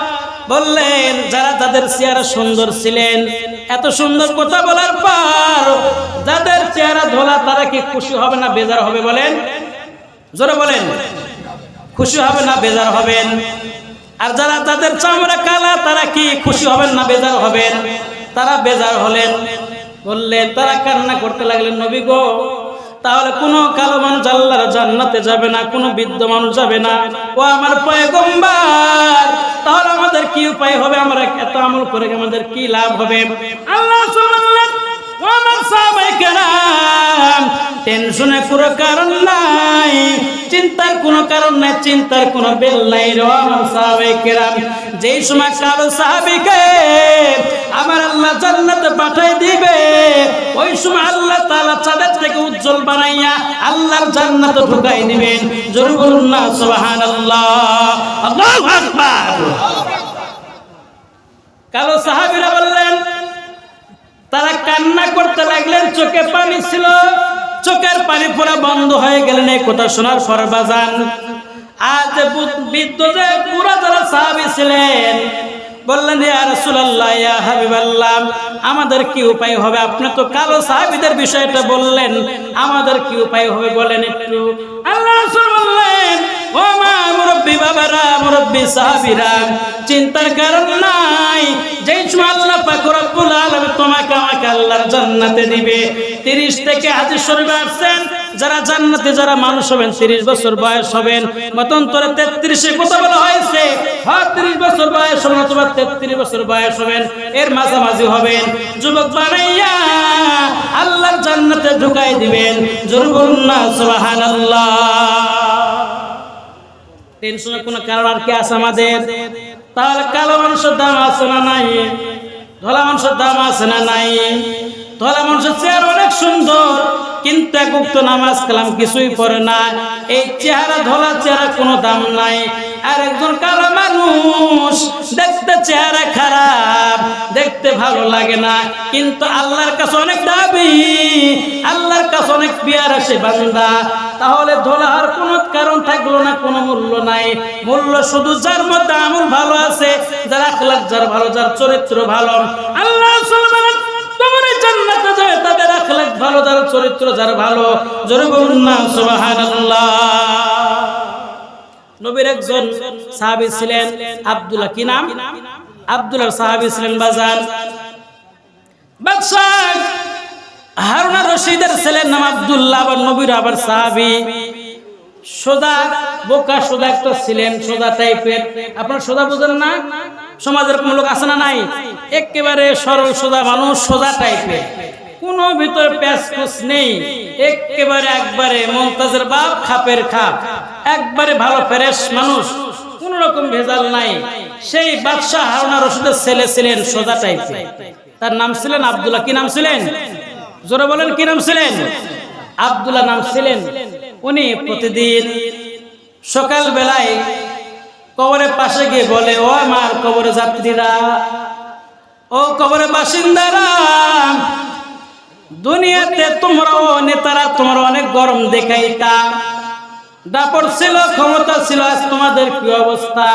Speaker 1: বললেন, যারা তাদের চেহারা সুন্দর ছিলেন, এত সুন্দর কথা বলার পর যাদের চেহারা ধোলা তারা কি খুশি হবে না বেজার হবে? বলেন, জোরে বলেন। খুশি হবে না বেজার হবেন? আর যারা তাদের চামড়া কালা তারা কি খুশি হবেন না বেজার হবেন? তারা বেজার হলেন। বললেন, তারা কান্না করতে লাগলেন, নবী গো, তাহলে কোনো কালো মানুষ আল্লাহর জান্নাতে যাবে না, কোনো বৃদ্ধ মানুষ যাবে না। ও আমার পয়গম্বর, তাহলে আমাদের কি উপায় হবে? আমরা এত আমল করে আমাদের কি লাভ হবে? আল্লাহ সুবহানাহু ও আমার সাহাবায়ে কেরাম, টেনশনের কোনো কারণ নাই, চিন্তার কোনো কারণ নাই, চিন্তার কোনো বেল নাই রে আমার সাহাবায়ে কেরাম। যেই সময় কালো সাহাবীকে আমার আল্লাহ জান্নাতে পাঠিয়ে দিবে, ওই সময় আল্লাহ তাআলা চাঁদের থেকে উজ্জ্বল বানাইয়া আল্লাহর জান্নাতে ঢুকাই দিবেন। জোরে বলুন না সুবহানাল্লাহ, আল্লাহু আকবার। কালো সাহাবীরা বললেন, তারা কান্না করতে লাগলেন, চোখে পানি ছিল, চোখের পানি পুরো বন্ধ হয়ে গেলেন। এই কথা শোনার পর বাজান, আজ বৃদ্ধ যে পুরা যারা সাহাবী ছিলেন বললেন, ইয়া রাসূলুল্লাহ, ইয়া হাবিবাল্লাহ, আমাদের কি উপায় হবে? আপনি তো কালো সাহাবীদের বিষয়টা বললেন, আমাদের কি উপায় হবে বলেন একটু। আল্লাহ রাসূল বললেন, ও মা মুরব্বি বাবারা, মুরব্বি সাহাবীরা, চিন্তার কারণ নাই। যেই সময় আল্লাহ পাক রব্বুল আলামিন তোমাকে আমাকে আল্লাহর জান্নাতে দিবে, 30 থেকে হাদিস শরীফে আসছেন, যারা জান্নাতে যারা মানুষ হবেন 30 বছর বয়স হবেন, মতান্তরে 33 এ কথা বলা হয়েছে, হয় 30 বছর বয়স হবেন অথবা 33 বছর বয়স হবেন, এর মাঝামাঝি হবেন, যুবক বানাইয়া আল্লাহর জান্নাতে ঢুকাই দিবেন। জোরে বলুন না সুবহানাল্লাহ। টেনশনের কোনো কারণ আর কি আছে আমাদের? তাহলে কালো মানুষের দাম আছে না নাই? ধলা মানুষের দাম আছে না নাই? ধলা মানুষের চেহারা অনেক সুন্দর, কিন্তু এক ওয়াক্ত নামাজ কালাম কিছুই পড়ে না, এই চেহারা ধলা চেহারা কোনো দাম নাই। আর একজন কালো মানুষ দেখতে চেহারা খারাপ, দেখতে ভালো লাগে না, কিন্তু আল্লাহর কাছে অনেক দাবি, আল্লাহর কাছে অনেক পিয়ারা সে বান্দা। তাহলে ধলার কোনো কারণ থাকলো না, কোনো মূল্য নাই। মূল্য শুধু যার মধ্যে আমল ভালো আছে, যার আখলাক যার ভালো, যার চরিত্র ভালো। আল্লাহ সুবহানাহু তোমার জান্নাতে যাবে তাদের আখলাক ভালো, যার চরিত্র যার ভালো। জোরে বলুন না সুবহানাল্লাহ। নবীর একজন সাহাবী ছিলেন আব্দুল্লাহ, কি নাম? আব্দুল্লাহ সাহাবী ছিলেন বাজার। বাদশাহ হারুন আর-রশিদের ছেলের নাম আব্দুল্লাহ, আবার নবীর আবার সাহাবী। সোজা বোকা সোজা একটা ছিলেন, সোজা টাইপের। আপনারা সোজা বুঝেন না? সমাজের কোন লোক আছে না নাই? একেবারে সরল সোজা মানুষ, সোজা টাইপের, কোনো ভিতর প্যাঁচকুচ নেই, একেবারে একবারে মুমতাজের বাপ, খাপের খাপ, একবারে ভালো ফ্রেশ মানুষ, কোন রকম ভেজাল নাই। সেই বাদশাহ হারুন আর-রশিদের ছেলে ছিলেন সোজা টাইপের, তার নাম ছিলেন আব্দুল্লাহ। কি নাম ছিলেন? জোরে বলেন, কি নাম ছিলেন? আব্দুল্লাহ নাম ছিলেন। উনি প্রতিদিন সকাল বেলায় কবরের পাশে গিয়ে বলে, ও আমার কবরে যাত্রীরা, ও কবরের বাসিন্দারা, দুনিয়াতে তোমরাও নেতারা তোমরা অনেক গরম দেখাইতা, দাপট ছিল, ক্ষমতা ছিল, আজ তোমাদের কি অবস্থা?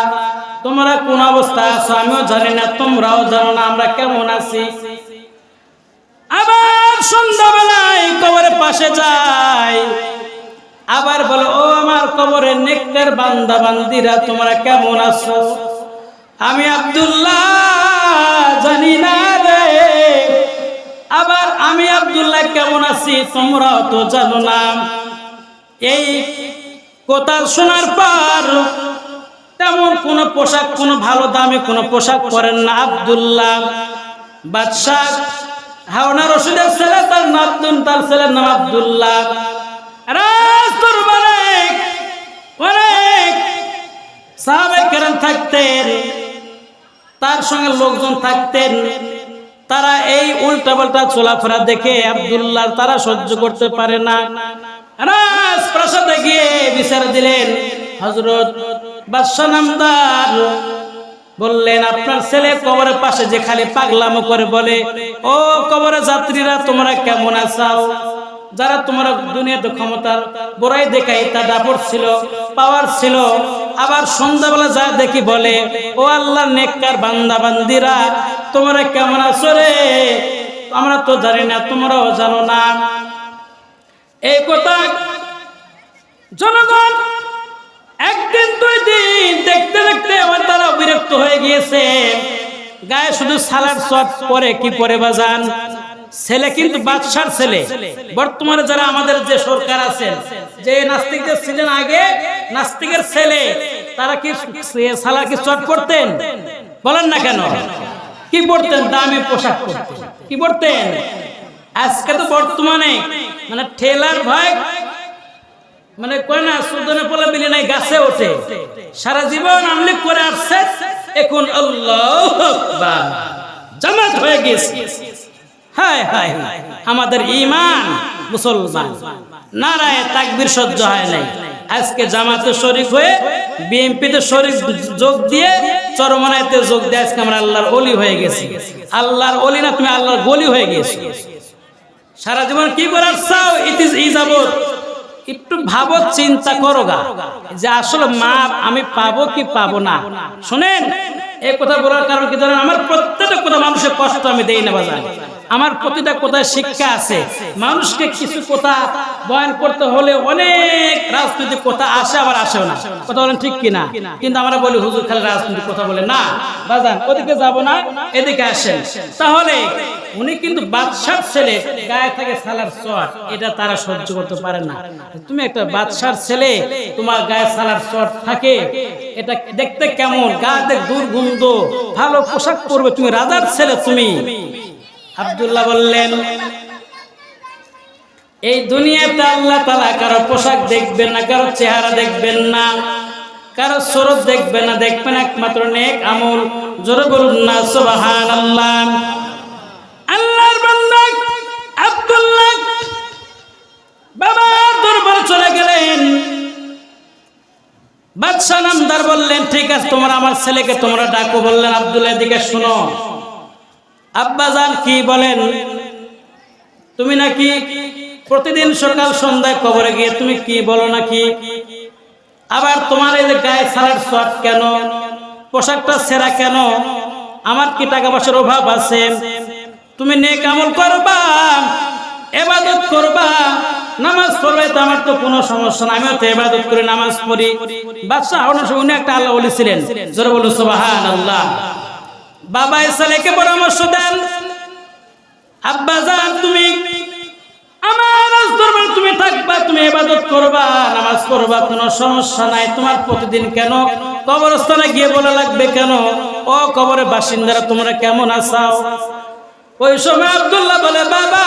Speaker 1: তোমরা কোন অবস্থা আছো আমিও জানি না, তোমরাও জানো না আমরা কেমন আছি। আবার সন্ধ্যাবেলায় কবরের পাশে যাই, আবার বলো, ও আমার কবরের নেককার বান্দা বান্দিরা, তোমরা কেমন আছো? আমি আব্দুল্লাহ জানি না রে। আবার আমি আব্দুল্লাহ কেমন আছি তোমরাও তো জানো না। এই কথা শোনার পর তেমন কোন পোশাক, কোন ভালো দামে কোন পোশাক পরেন না আব্দুল্লাহ। বাদশাহ হারুন আর-রশিদের ছেলে, তার নাম তার ছেলের নাম আব্দুল্লাহ। রাজদরবারে অনেক সাহাবায়ে কেরাম থাকতেন, তার সঙ্গে লোকজন থাকতেন। তারা এই উল্টাপাল্টা চলাফেরা দেখে আব্দুল্লাহ তারা সহ্য করতে পারে না। রাজপ্রাসাদে গিয়ে বিচার দিলেন, হযরত বাদশাহ নামদার বললেন আপনার ছেলে কবরের পাশে যে খালি পাগলামো করে বলে, ও কবরের যাত্রীরা তোমরা কেমন আছো? যারা তোমরা দুনিয়াতে ক্ষমতার বড়াই দেখাই, তা দাপট ছিল, পাওয়ার ছিল, আবার সন্ধ্যাবেলা যা দেখি বলে, ও আল্লাহর নেককার বান্দা বান্দিরা তোমরা কেমন আছো রে? আমরা তো জানি না, তোমরাও জানো না। এই কথা জনগণ একদিন দুই দিন দেখতে দেখতে আমার তারা বিরক্ত হয়ে গিয়েছে। গায়ে শুধু সালার শট পরে কি পরে বাজান? ছেলে কিন্তু বাদশার ছেলে। বর্তমানে যারা আমাদের যে সরকার আছেন, যে নাস্তিকদের ছিলেন আগে, নাস্তিকের ছেলে তারা কি সালার কি শট পরতেন? বলেন না কেন? কি পরতেন? দামি পোশাক পরতেন। কি পরতেন? আজকে তো বর্তমানে মানে ঠেলার ভয়, মানে কয় না সুদনে পোলা বিলি নাই গাছে ওঠে। সারা জীবন আমলিক করে আসছে, এখন আল্লাহু আকবার জামাত হয়ে গেছে। হায় হায়, আমাদের ঈমান মুসলমান নারায়ে তাকবীর সহ্য হয় নাই। আজকে জামাতে শরীক হয়ে বিএনপিতে শরীক যোগ দিয়ে চরমনাইতে যোগ দিয়ে আজকে আমরা আল্লাহর ওলি হয়ে গেছি। আল্লাহর ওলি না, তুমি আল্লাহর গলি হয়ে গেছো। সারা জীবন কি করার চাও? ইট ইজ ইজাবত। একটু ভাবো, চিন্তা করো গা যে আসলে মা আমি পাবো কি পাবো না। শুনেন, এই কথা বলার কারণ কি জানেন? আমার প্রত্যেকটা কথা মানুষের কষ্ট আমি দেই না বাজান। আমার প্রতিটা কথায় শিক্ষা আছে। মানুষকে কিছু কথা বয়ান করতে হলে অনেক রাজনৈতিক কথা আসে, আবার আসেও না। কথা বলেন ঠিক কিনা? কিন্তু আমরা বলি হুজুর খালি রাজনৈতিক কথা বলে না বাজান, ওদিকে যাব না, এদিকে আসেন। তাহলে উনি কিন্তু বাদশার ছেলে, গায়ে থেকে সালার চট, এটা তারা সহ্য করতে পারে না। তুমি একটা বাদশার ছেলে, তোমার গায়ে সালার চট থাকে, এটা দেখতে কেমন? গা দেখ দুর্গন্ধ, ভালো পোশাক পরবে, তুমি রাজার ছেলে তুমি। আব্দুল্লাহ বললেন, এই দুনিয়াতে আল্লাহ তাআলা কারো পোশাক দেখবেন না, কারো চেহারা দেখবেন না, কারো সুরত দেখবেন না, দেখবেন একমাত্র নেক আমল। জোরে বলুন না সুবহানাল্লাহ। আল্লাহর বান্দা আব্দুল্লাহ বাবা দরবারে চলে গেলেন। বাদশা নামদার বললেন, ঠিক আছে তোমরা আমার ছেলেকে তোমরা ডাকো। বললেন, আব্দুল্লাহ দিকে শুনো, আব্বাজান কি বলেন? তুমি নাকি প্রতিদিন সকাল সন্ধ্যায় কবরে গিয়ে তুমি কি বলো নাকি? আবার তোমার এই যে গায়ে সালার শট কেন? পোশাকটা ছেঁড়া কেন? আমার কি টাকা পয়সার অভাব আছে? তুমি নেক আমল করবা, ইবাদত করবা, নামাজ পড়বে, তো আমার তো কোনো সমস্যা না, আমিও তো ইবাদত করে নামাজ পড়ি। বাদশা উনি একটা আল্লাহ ওলি ছিলেন। জোরে বলুন সুবহানাল্লাহ। বাবা ছেলেকে পরামর্শ দেন, আব্বাজান তুমি আমার দরবারে তুমি থাকবা, তুমি ইবাদত করবা, নামাজ পড়বা, কোনো সমস্যা নাই। তোমার প্রতিদিন কেন কবরস্থানে গিয়ে বলা লাগবে কেন? ও কবরের বাসিন্দারা তোমরা কেমন আছো? ওই সময় আব্দুল্লাহ বলে, বাবা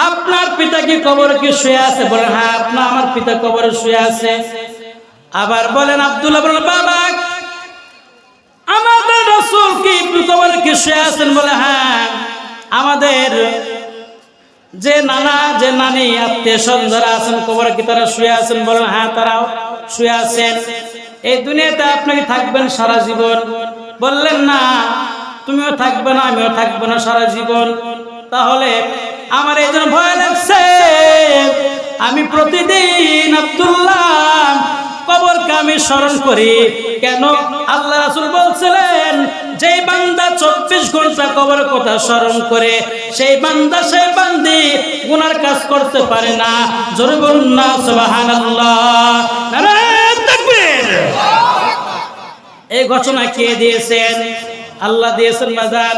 Speaker 1: আপনার পিতা কি কবরে কি শুয়ে আছে? বলে, হ্যাঁ আমার পিতা কবরে শুয়ে আছে। আবার বলেন, আব্দুল্লাহ বলেন, বাবা আমাদের রাসূল কি কবরে কি শুয়ে আছেন? বলে, হ্যাঁ আমাদের যে নানা যে নানি আত্মীয় স্বজন যারা আছেন কবরে কি তারা শুয়ে আছেন? বলেন, হ্যাঁ তারাও শুয়ে আছেন। এই দুনিয়াতে আপনি কি থাকবেন সারা জীবন? বললেন, না তুমিও থাকবে না, আমিও থাকবো না সারা জীবন। তাহলে আমার এই জন্য ভয় লাগছে, আমি প্রতিদিন আব্দুল্লাহ কবরকে আমি স্মরণ করি। কেন? আল্লাহ রাসূল বলছিলেন, যে বান্দা 24 ঘন্টা কবরের কথা স্মরণ করে, সেই বান্দা সেই বান্দি গুনার কাজ করতে পারে না। জোরে বলুন না সুবহানাল্লাহ, নারায়ে তাকবীর। এই ঘোষণা কে দিয়েছেন? আল্লাহ দিয়েছেন বাজান।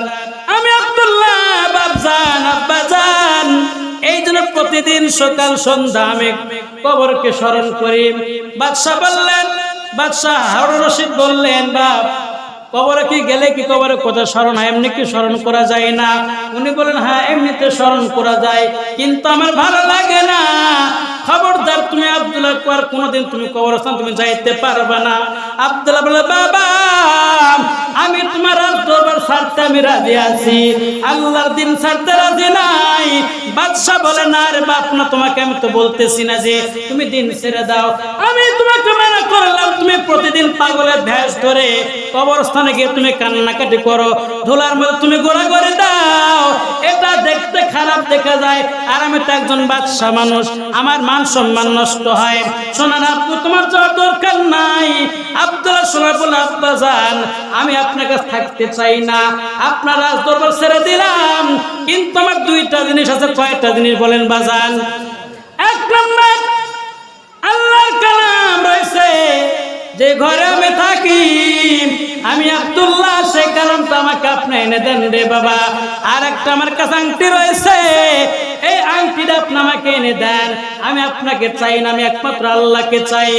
Speaker 1: আমি আব্দুল্লাহ বাপজান আব্বাজান এই জন্য প্রতিদিন সকাল সন্ধ্যা আমি কবরকে স্মরণ করি। বাদশা বললেন, বাদশা হারুন রশিদ বললেন, বাপ কবরে কি গেলে কি কবরের কথা স্মরণ হয়? এমনি কি স্মরণ করা যায় না? উনি বলেন, হ্যাঁ এমনিতে স্মরণ করা যায়, কিন্তু আমার ভালো লাগে না। খবরদার তুমি আব্দুল্লাহ আর কোনোদিন তুমি কবরস্থান তুমি যাইতে পারবে না। আব্দুল্লাহ বলে বাবা আমি তোমার দরবার ছাড়তে আমি রাজি আছি, আল্লাহর দিন ছাড়তে রাজি নাই। বাদশা বলে না রে বাপ না, তোমাকে আমি তো বলতেছি না যে তুমি দিন ছেড়ে দাও, আমি তোমাকে মানা করলাম তুমি প্রতিদিন পাগলের ভেষ ধরে কবরস্থানে গিয়ে তুমি কান্নাকাটি করো, ধুলার মধ্যে তুমি ঘোরাঘুরি দাও, এটা দেখতে খারাপ দেখা যায়। আর আমি তো একজন বাদশা মানুষ, আমার মান সম্মান নষ্ট হয়। শোনান আপু তোমার যাওয়ার দরকার নাই। আব্দুল্লাহ শোনা বলে আব্বা যান আমি আপনার কাছে থাকতে চাই না, আপনার রাজ দরবার ছেড়ে দিলাম, কিন্তু আমার দুইটা জিনিস আছে। কয়টা জিনিস বলেন বাজান? এক নম্বর আল্লাহর কালাম রয়েছে যে ঘরে আমি থাকি, আমি আব্দুল্লাহ সেই কালামটা আমাকে আপনি এনে দেন রে বাবা। আর একটা আমার কাছে আংটি রয়েছে, এই আংটিটা আপনি আমাকে এনে দেন, আমি আপনাকে চাই না, আমি একমাত্র আল্লাহকে চাই।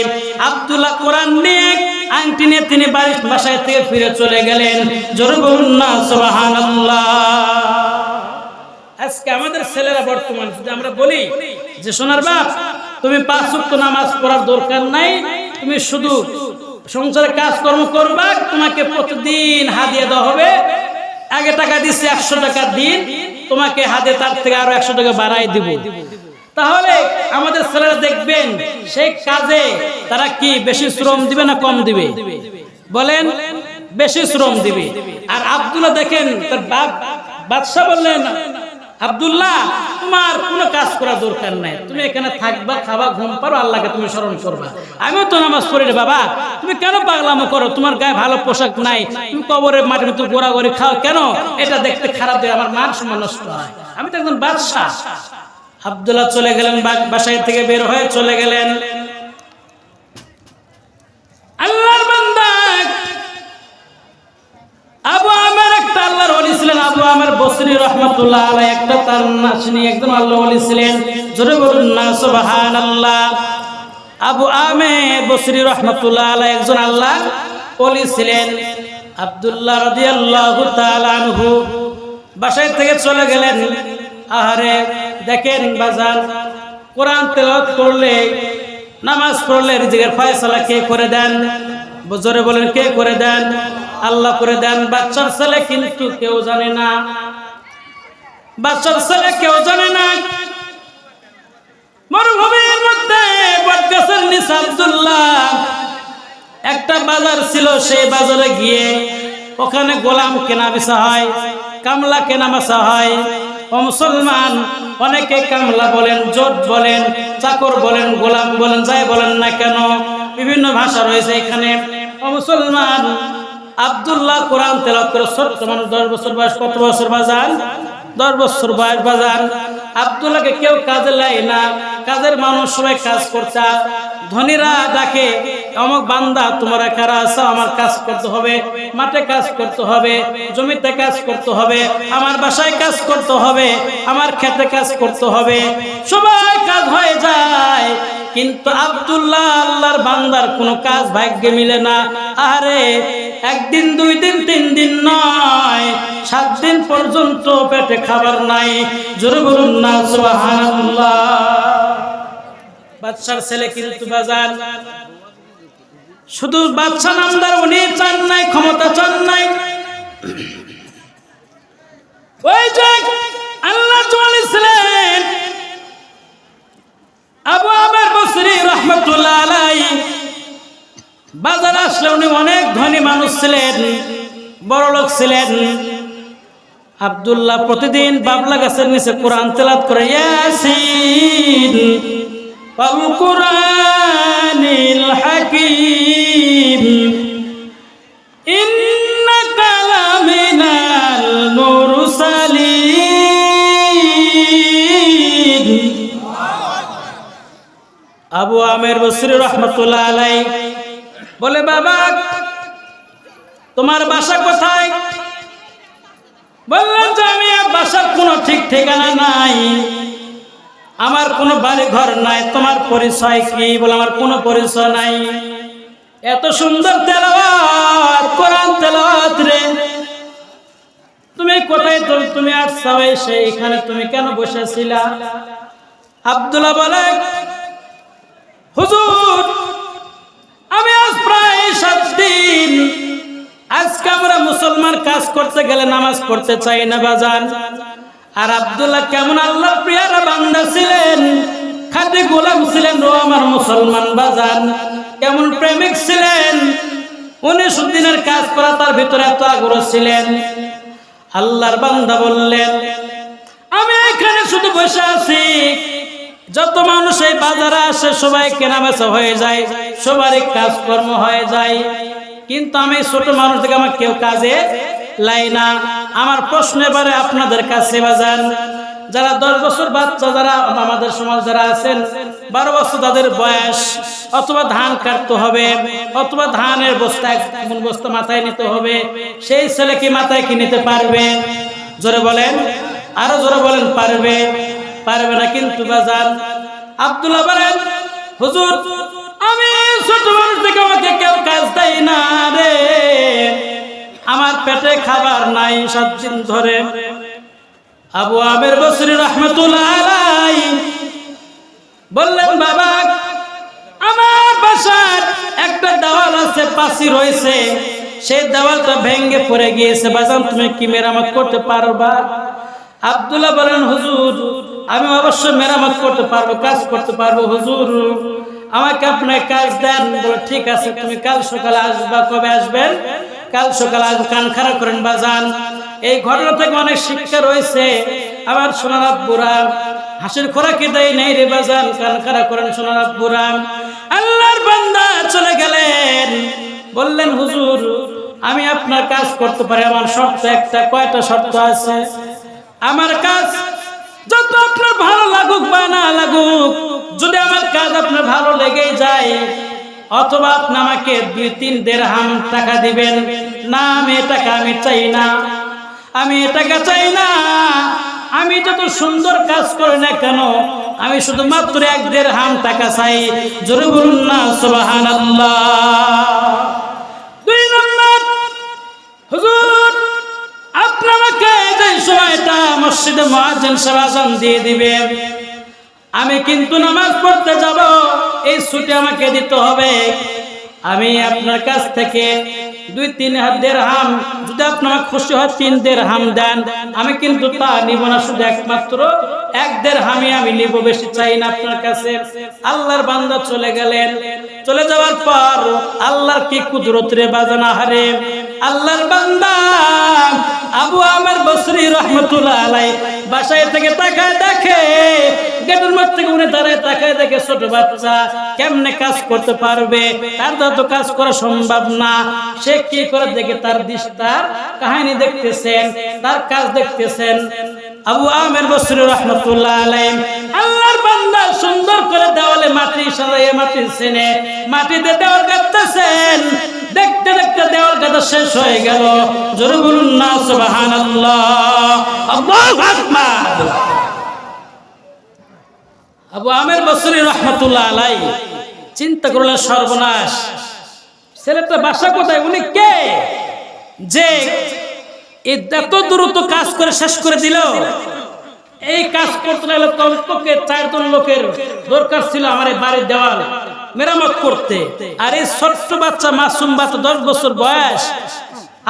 Speaker 1: আব্দুল্লাহ কোরআন নিয়ে আংটি নিয়ে তিনি বাসায় থেকে ফিরে চলে গেলেন। জোরে বলুন না সুবহানাল্লাহ। আজকে আমাদের ছেলেরা বর্তমান যদি আমরা বলি যে সোনার বাপ তুমি 5 ওয়াক্ত নামাজ পড়ার দরকার নাই, তুমি শুধু সংসারে কাজকর্ম করবা, তোমাকে প্রতিদিন হাদিয়া দেওয়া হবে, আগে টাকা দিচ্ছে 100 টাকা দিন, তোমাকে হাদিয়া তার থেকে আরো 100 টাকা বাড়াই দিব, তাহলে আমাদের ছেলেরা দেখবেন সেই কাজে তারা কি বেশি শ্রম দিবে না কম দিবে? বলেন, বেশি শ্রম দিবে। আর আব্দুল্লাহ দেখেন তার বাদশা বললেন আব্দুল্লাহ তোমার কোনো কাজ করার দরকার নাই, তুমি এখানে থাকবা, খাবা, ঘুম পারো, আল্লাহকে তুমি স্মরণ করবা, আমিও তো নামাজ পড়ি রে বাবা, তুমি কেন পাগলামো করো? তোমার গায়ে ভালো পোশাক নাই, তুমি কবরের মাটির মতো গোড়াগড়ি খাও কেন? এটা দেখতে খারাপ দেয়, আমার মান সম্মান নষ্ট হয়, আমি তো একজন বাদশা। আব্দুল্লাহ চলে গেলেন, বাসায় থেকে বের হয়ে চলে গেলেন। আল্লাহর বান্দা আবু আমের একটা আল্লাহর ওলি ছিলেন, আবু আমের বসরি রাহমাতুল্লাহ আলাইহি, একটা তার নাসনি একজন আল্লাহর ওলি ছিলেন। জোরে বলুন না সুবহানাল্লাহ। আবু আমের বসরি রাহমাতুল্লাহ আলাইহি একজন আল্লাহর ওলি ছিলেন। আব্দুল্লাহ রাদিয়াল্লাহু তাআলা আনহু বাসায় থেকে চলে গেলেন। আহারে দেখেন বাজার, কোরআন তেলাওয়াত করলে, নামাজ পড়লে রিজিকের ফয়সালা কে করে দেন? জোরে বলেন, কে করে দেন? আল্লাহ করে দেন। বাচ্চার ছেলে কিন্তু কেউ জানে না, বাচ্চার ছেলে কেউ জানে না। মরুভূমির মধ্যে বটগাছের নিচে আব্দুল্লাহ একটা বাজার ছিল, সেই বাজারে গিয়ে ওখানে গোলাম কেনা বেচা হয়, কামলা কেনা বেচা হয়। ও মুসলমান, অনেকে কামলা বলেন, জোট বলেন, চাকর বলেন, গোলাম বলেন, যাই বলেন না কেন, বিভিন্ন ভাষা রয়েছে এখানে। ও মুসলমান, আব্দুল্লাহ কোরআন তেলাওয়াত করে, ছোট্ট মানুষ, 10 বছর বয়স। কত বছর বাজান? 10 বছর বয়স বাজান। আব্দুল্লাহকে কেউ কাজে লাই না, কাজের মানুষ সবাই কাজ করছে। ধনীরা দেখে অমুক বান্দা তোমরা কারা আছো, আমার কাজ করতে হবে, মাঠে কাজ করতে হবে, জমিতে কাজ করতে হবে, আমার বাসায় কাজ করতে হবে, আমার খেতে কাজ করতে হবে, সবাই কাজ হয়ে যায়। কিন্তু আব্দুল্লাহ আল্লাহর বান্দার কোনো কাজ ভাগ্যে মিলে না। আরে একদিন, 2 দিন, 3 দিন নয়, 7 দিন পর্যন্ত পেটে খাবার নাই। জোরে বলুন না সুবহানাল্লাহ। বাদশার ছেলে কিন্তু বাজার শুধু বাদশা নামদার, উনি চান নাই, ক্ষমতা চান নাই। ওই যে আল্লাহ চলেছিলেন আবু আমের বসরি রাহমাতুল্লাহ আলাইহি, বাজার আসলে উনি অনেক ধনী মানুষ ছিলেন, বড় লোক ছিলেন। আব্দুল্লাহ প্রতিদিন বাবলা গাছের নিচে কোরআন তেলাওয়াত করে, ইয়াসিন ওয়াল কুরআনিল হাকীম ইন্নাকা লামিনাল মুরসালিন। আবু আমের বসরি রাহমাতুল্লাহ আলাইহি বলে, বাবা তোমার বাসা কোথায়? বললেন যে আমি বাসার কোনো ঠিক ঠিকানা নাই, আমার কোনো বাড়ি ঘর নাই। তোমার পরিচয় কি? বলে, আমার কোনো পরিচয় নাই। এত সুন্দর তেলাওয়াত, কোরআন তেলাওয়াত রে, তুমি কোথায়? তুমি আসছো সেইখানে, তুমি কেন বসেছিলা? আব্দুল্লাহ বলে, হুজুর আমি আজ প্রায় 7 দিন আজকে আমরা মুসলমান কাজ করতে গেলে নামাজ পড়তে চাই না বাজান। আর আব্দুল্লাহ কেমন আল্লাহর প্রিয়ারা বান্দা ছিলেন, খাঁটি গোলাম ছিলেন, ও আমার মুসলমান বাজান কেমন প্রেমিক ছিলেন। 19 দিনের কাজ করা তার ভিতরে এত আগ্রহ ছিলেন। আল্লাহর বান্দা বললেন আমি এখানে শুধু বসে আছি, যত মানুষ এই বাজারে আসে সবাই কেনাবেচা হয়ে যায়, সবারই কাজকর্ম হয়ে যায়, কিন্তু আমি ছোট মানুষ থেকে আমার কেউ কাজে লাই না। আমার প্রশ্ন এবারে আপনাদের কাছে বাজান, যারা 10 বছর বাচ্চা, যারা আমাদের সমাজ যারা আছেন 12 বছর তাদের বয়স, অথবা ধান কাটতে হবে, অথবা ধানের বস্তা কোন বস্তা মাথায় নিতে হবে, সেই ছেলে কি মাথায় কি নিতে পারবে? জোরে বলেন, আরো জোরে বলেন। পারবে? পারবে না। কিন্তু বাজান আব্দুল্লাহ বলেন হুজুর আমি ছোট মানুষ থেকে আমাকে কেউ কাজ দেয় না রে, আমার পেটে খাবার নাই 7 দিন ধরে। আবু আমের বসরি রাহমাতুল্লাহ আলাইহি বললেন বাবা আমার বাসার একটা দেওয়াল আছে, পাঁচিল রয়েছে, সেই দেওয়ালটা ভেঙে পড়ে গিয়েছে, বাজান তুমি কি মেরামত করতে পারবা? আব্দুল্লাহ বলেন হুজুর আমি অবশ্যই মেরামত করতে পারবো, কাজ করতে পারবো হুজুর, আমাকে আপনার কাজ দেন। বলে ঠিক আছে, তুমি কাল সকালে আসবা। কবে আসবেন? কাল সকালে আসবো। কান খাড়া করেন বাজান, এই ঘটনা থেকে অনেক শিক্ষা রয়েছে। আমার সোনার আব্বুরা হাসির খোরাকি দেয় নেই রে বাজান, কান খাড়া করেন সোনার আব্বুরা। আল্লাহর বান্দা চলে গেলেন, বললেন হুজুর আমি আপনার কাজ করতে পারি, আমার শর্ত একটা। কয়টা শর্ত আছে? আমার কাজ যত আপনার ভালো লাগুক বা না লাগুক, যদি আমার কাজ আপনার ভালো লেগে যায়, অথবা আপনি আমাকে 2-3 দিরহাম টাকা দিবেন। না আমি এ টাকা আমি চাই না, আমি এ টাকা চাই না, আমি যত সুন্দর কাজ করি না কেন আমি শুধুমাত্র 1 দিরহাম টাকা চাই। জোরে বলুন না সুবহানাল্লাহ। 2 নম্বর হুজুর আপনাকে যে সময়টা মসজিদে মুয়াজ্জিন সাহেব আযান দিয়ে দিবে, আমি কিন্তু নামাজ পড়তে যাব, এই ছুটি আমাকে দিতে হবে। আমি আপনার কাছ থেকে 2-3 দিরহাম, যদি আপনার খুশি হয় 3 দিরহাম দেন, আমি কিন্তু তা নিব না, শুধু একমাত্র 1 দিরহামই আমি নিব, বেশি চাই না আপনার কাছে। আল্লাহর বান্দা চলে গেলেন। চলে যাওয়ার পর আল্লাহর কি কুদরত রে বাজানা হারে, আল্লাহর বান্দা আবু আমের বসরি রাহমাতুল্লাহ আলাইহি বাসায় থেকে তাকায় দেখে, গেটের মধ্যে থেকে উনি দাঁড়ায় তাকায় দেখে ছোট বাচ্চা কেমনে কাজ করতে পারবে, তার তো কাজ করা সম্ভব না। সে কি করে দেখে, তার দিশতার কাহিনী দেখতেছেন, তার কাজ দেখতেছেন। আবু আমের বসরি রাহমাতুল্লাহ আলাইহি আল্লাহর বান্দা সুন্দর করে দেওয়ালে মাটি সাজাইয়ে, মাটির সেনে মাটিতে দেওয়াল গাঁথতেছেন। দেখতে দেখতে দেওয়াল গাঁথা শেষ হয়ে গেল। জোরে বলুন না সুবহানাল্লাহ, আল্লাহু আকবার। আবু আমের বসরি রাহমাতুল্লাহ আলাইহি চিন্তা করলেন সর্বনাশ, ছেলেটা বাসা কোথায়, উনি কে যে এত দ্রুত কাজ করে শেষ করে দিল? এই কাজ করতে গেলে কমপক্ষে 4 জন লোকের দরকার ছিল আমার এই বাড়ির দেওয়াল মেরামত করতে। আর এই ছোট্ট বাচ্চা মাসুম বাচ্চা 10 বছর বয়স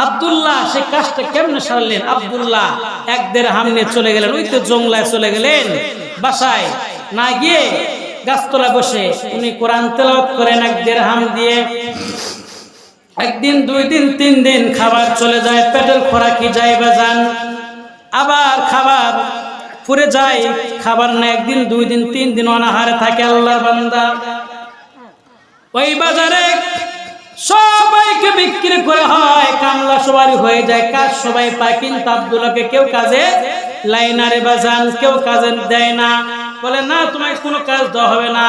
Speaker 1: আব্দুল্লাহ সে কাজটা কেমনে সারলেন? আব্দুল্লাহ 1 দিরহাম নিয়ে চলে গেলেন, ওই তো জংলায় চলে গেলেন। বাসায় না গিয়ে গাছতলা বসে উনি কোরআন তেলাওয়াত করেন 1 দিরহাম দিয়ে। 1 দিন 2 দিন 3 দিন খাবার চলে যায়, পেটের খোরাকি যায় বাজান, আবার খাবার ফুরে যায়, খাবার না 1 দিন 2 দিন 3 দিন অনাহারে থাকে আল্লাহর বান্দা। ওই বাজারে সবাইকে বিক্রি করে হয়, কামলা সবারই হয়ে যায়, কাজ সবাই পায়, কিন্তু আব্দুল্লাহকে কেউ কাজে লাইনারে বাজান, কেউ কাজে দেয় না। বলে না তোমায় কোনো কাজ দেওয়া হবে না।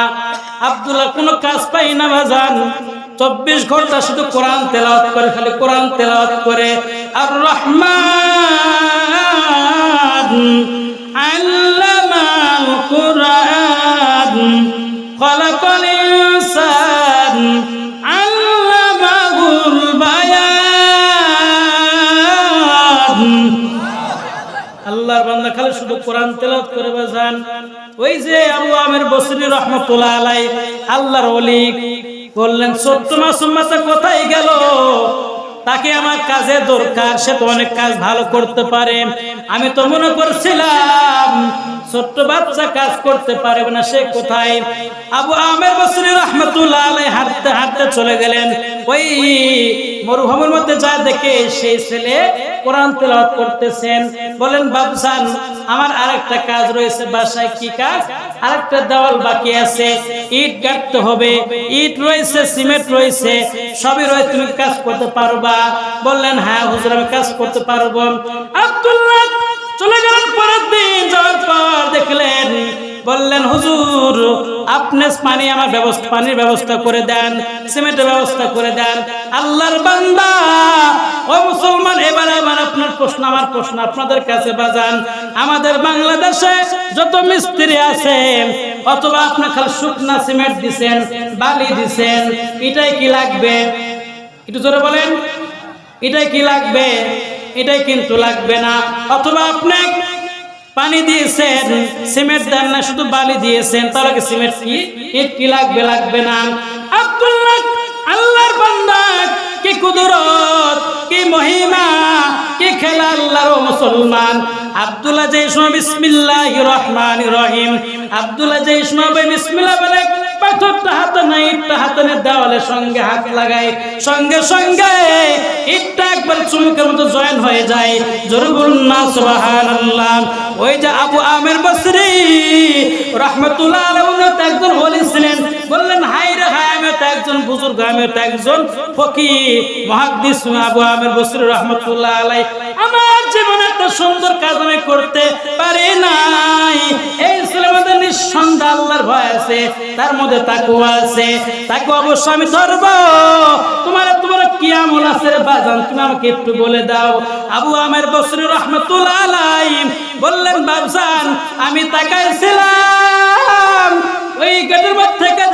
Speaker 1: আব্দুল্লাহ কোনো কাজ পাই না বাজান, 24 ঘন্টা শুধু কোরআন তেলাওয়াত করে, খালি কোরআন তেলাওয়াত করে। আর রহমান আল্লামাল কুরআন খলাকাল ইনসান আল্লামাহুল বায়ান। আল্লাহর বান্দা খালি শুধু কোরআন তেলাওয়াত করে বাজান। ওই যে আবু আমের বসরি রহমতুল্লাহ আলাইহি আল্লাহর ওলি বললেন ছোট্ট মাসুম বাচ্চা কোথায় গেল? তাকে আমার কাজে দরকার, সে তো অনেক কাজ ভালো করতে পারে। আমি তো মনে করছিলাম ছোট্ট বাচ্চা কাজ করতে পারবে না, সে কোথায়? আবু আমের বসরি রাহমাতুল্লাহ আলাইহি হাঁটতে হাঁটতে চলে গেলেন। ওই মরুভূমির মধ্যে যা দেখে সেই ছেলে কোরআন তেলাওয়াত করতেছেন। বলেন বাবজান আমার আরেকটা কাজ রয়েছে বাসায়। কি কাজ? আরেকটা দেওয়াল বাকি আছে, ইট গাঁথতে হবে, ইট রয়েছে, সিমেন্ট রয়েছে, সবই রয়েছে, তুমি কাজ করতে পারবা? বললেন হ্যাঁ হুজুর আমি কাজ করতে পারবো। আব্দুল্লাহ চলে গেলেন। পরের দিন যাওয়ার পর দেখলেন, বললেন হুজুর আপনি পানির ব্যবস্থা করে দেন, সিমেন্টের ব্যবস্থা করে দেন। আল্লাহর বান্দা ও মুসলমান, এবার আমার প্রশ্ন আপনাদের কাছে বাজান, আমাদের বাংলাদেশে যত মিস্ত্রি আছে অথবা আপনি খালি শুকনা সিমেন্ট দিছেন, বালি দিছেন, এটাই কি লাগবে? একটু জোরে বলেন, এটাই কি লাগবে? এটাই কিন্তু লাগবে না। অথবা আপনি পানি দিয়েছেন, সিমেন্ট দেন না, শুধু বালি দিয়েছেন, তাহলে কি সিমেন্ট কি ইট কি লাগবে? লাগবে না। আব্দুল্লাহ আল্লাহর বান্দা, কি কুদরত, কি মহিমা, কি খেলা আল্লাহর মুসলমান। আব্দুল্লাহ যে সময় বিসমিল্লাহির রহমানির রহিম, আব্দুল্লাহ যে সময় বিসমিল্লাহ বলে পাথরটা হাতে নাই, ইটটা হাতে নিয়ে দেওয়ালের সঙ্গে হাত লাগায়, সঙ্গে সঙ্গে ইটটা একবার চুমুকের মতো জয়েন হয়ে যায়। জোরে বলুন না সুবহানাল্লাহ। ওই যে আবু আমের বসরি রাহমাতুল্লাহ আলাইহি তো একজন ওলি ছিলেন। বললেন হায় রে হায়, আমি তো একজন বুজুর্গ, আমি তো একজন ফকিহ মুহাদ্দিস আবু আমের বসরি রাহমাতুল্লাহ আলাইহি, আমার জীবনে এত সুন্দর কাজ আমি করতে পারি নাই। এই ছেলের মধ্যে নিঃসন্দেহে আল্লাহর ভয় আছে, তার মধ্যে তাকওয়া আছে, তাকে অবশ্যই আমি ধরবো। তোমার কি আমল আছে রে বাজান, তুমি আমাকে একটু বলে দাও। আবু আমের বসরি রাহমাতুল্লাহ আলাইহি বললেন বাবজান আমি তাকাইছিলাম ওই গেটের মধ্যে থেকে,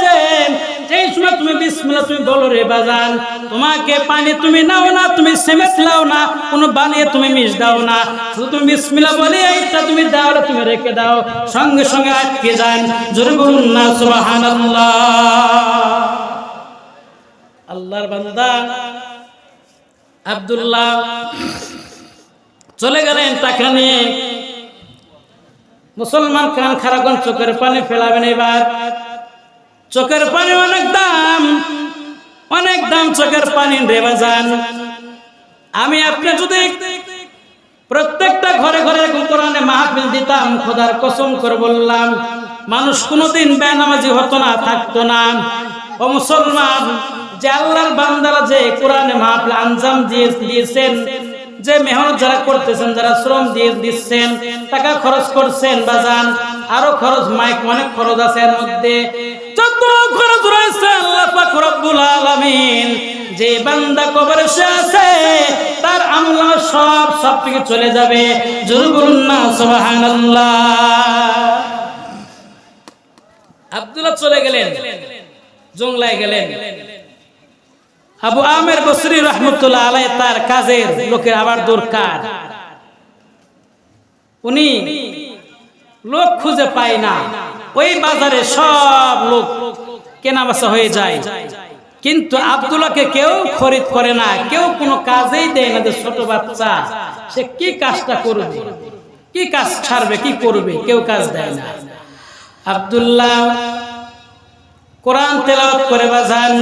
Speaker 1: যেই সময় তুমি বিসমিল্লাহ তুমি বলো রে বাজান, তোমাকে পানি তুমি নাও না, তুমি সিমেন্ট লাও না, কোনো বানিয়ে তুমি মিশ দাও না, শুধু তুমি বিসমিল্লাহ বলে এইটা তুমি দাও, তুমি রেখে দাও, সঙ্গে সঙ্গে আটকে যান। জোরে বলুন না সুবহানাল্লাহ। আল্লাহর বান্দা আব্দুল্লাহ চলে গেলেন টাকা নিয়ে। মুসলমান কান খারাপন চোখের পানি ফেলাবেন। এবার চোখের পানি অনেক দাম চোখের পানি রে বাজান। আমি আপনি যদি প্রত্যেকটা ঘরে ঘরে কোরআনে মাহফিল দিতাম, খোদার কসম করে বললাম মানুষ কোনোদিন বেনামাজি হতো না, থাকতো না। ও মুসলমান, যে আল্লাহর বান্দারা যে কোরআনে মাহফিল আঞ্জাম দিয়েছেন, যে মেহনত যারা করতেছেন, যারা শ্রম দিয়ে দিচ্ছেন, টাকা খরচ করছেন বাজান, আরো খরচ মাইক অনেক খরচ আছে, এর মধ্যে যত খরচ রয়েছে আল্লাহ পাক রব্বুল আলামিন যে বান্দা কবরে আছে তার আমল সব থেকে চলে যাবে। জোরে বলুন না সুবহানাল্লাহ। আব্দুল্লাহ চলে গেলেন, জংলায় গেলেন। আবু আমের বসরি রাহমাতুল্লাহ আলাইহি তার কাজের লোকের আবার দরকার, উনি লোক খুঁজে পায় না। ওই বাজারে সব লোক কেনাবেচা হয়ে যায়, কিন্তু আব্দুল্লাহকে কেউ খরিদ করে না, কেউ কোনো কাজেই দেয় না। যে ছোট বাচ্চা, সে কি কাজটা করবে, কি কাজ ছাড়বে, কি করবে, কেউ কাজ দেয় না। আব্দুল্লাহ কোরআন তেলাওয়াত করে বাজান,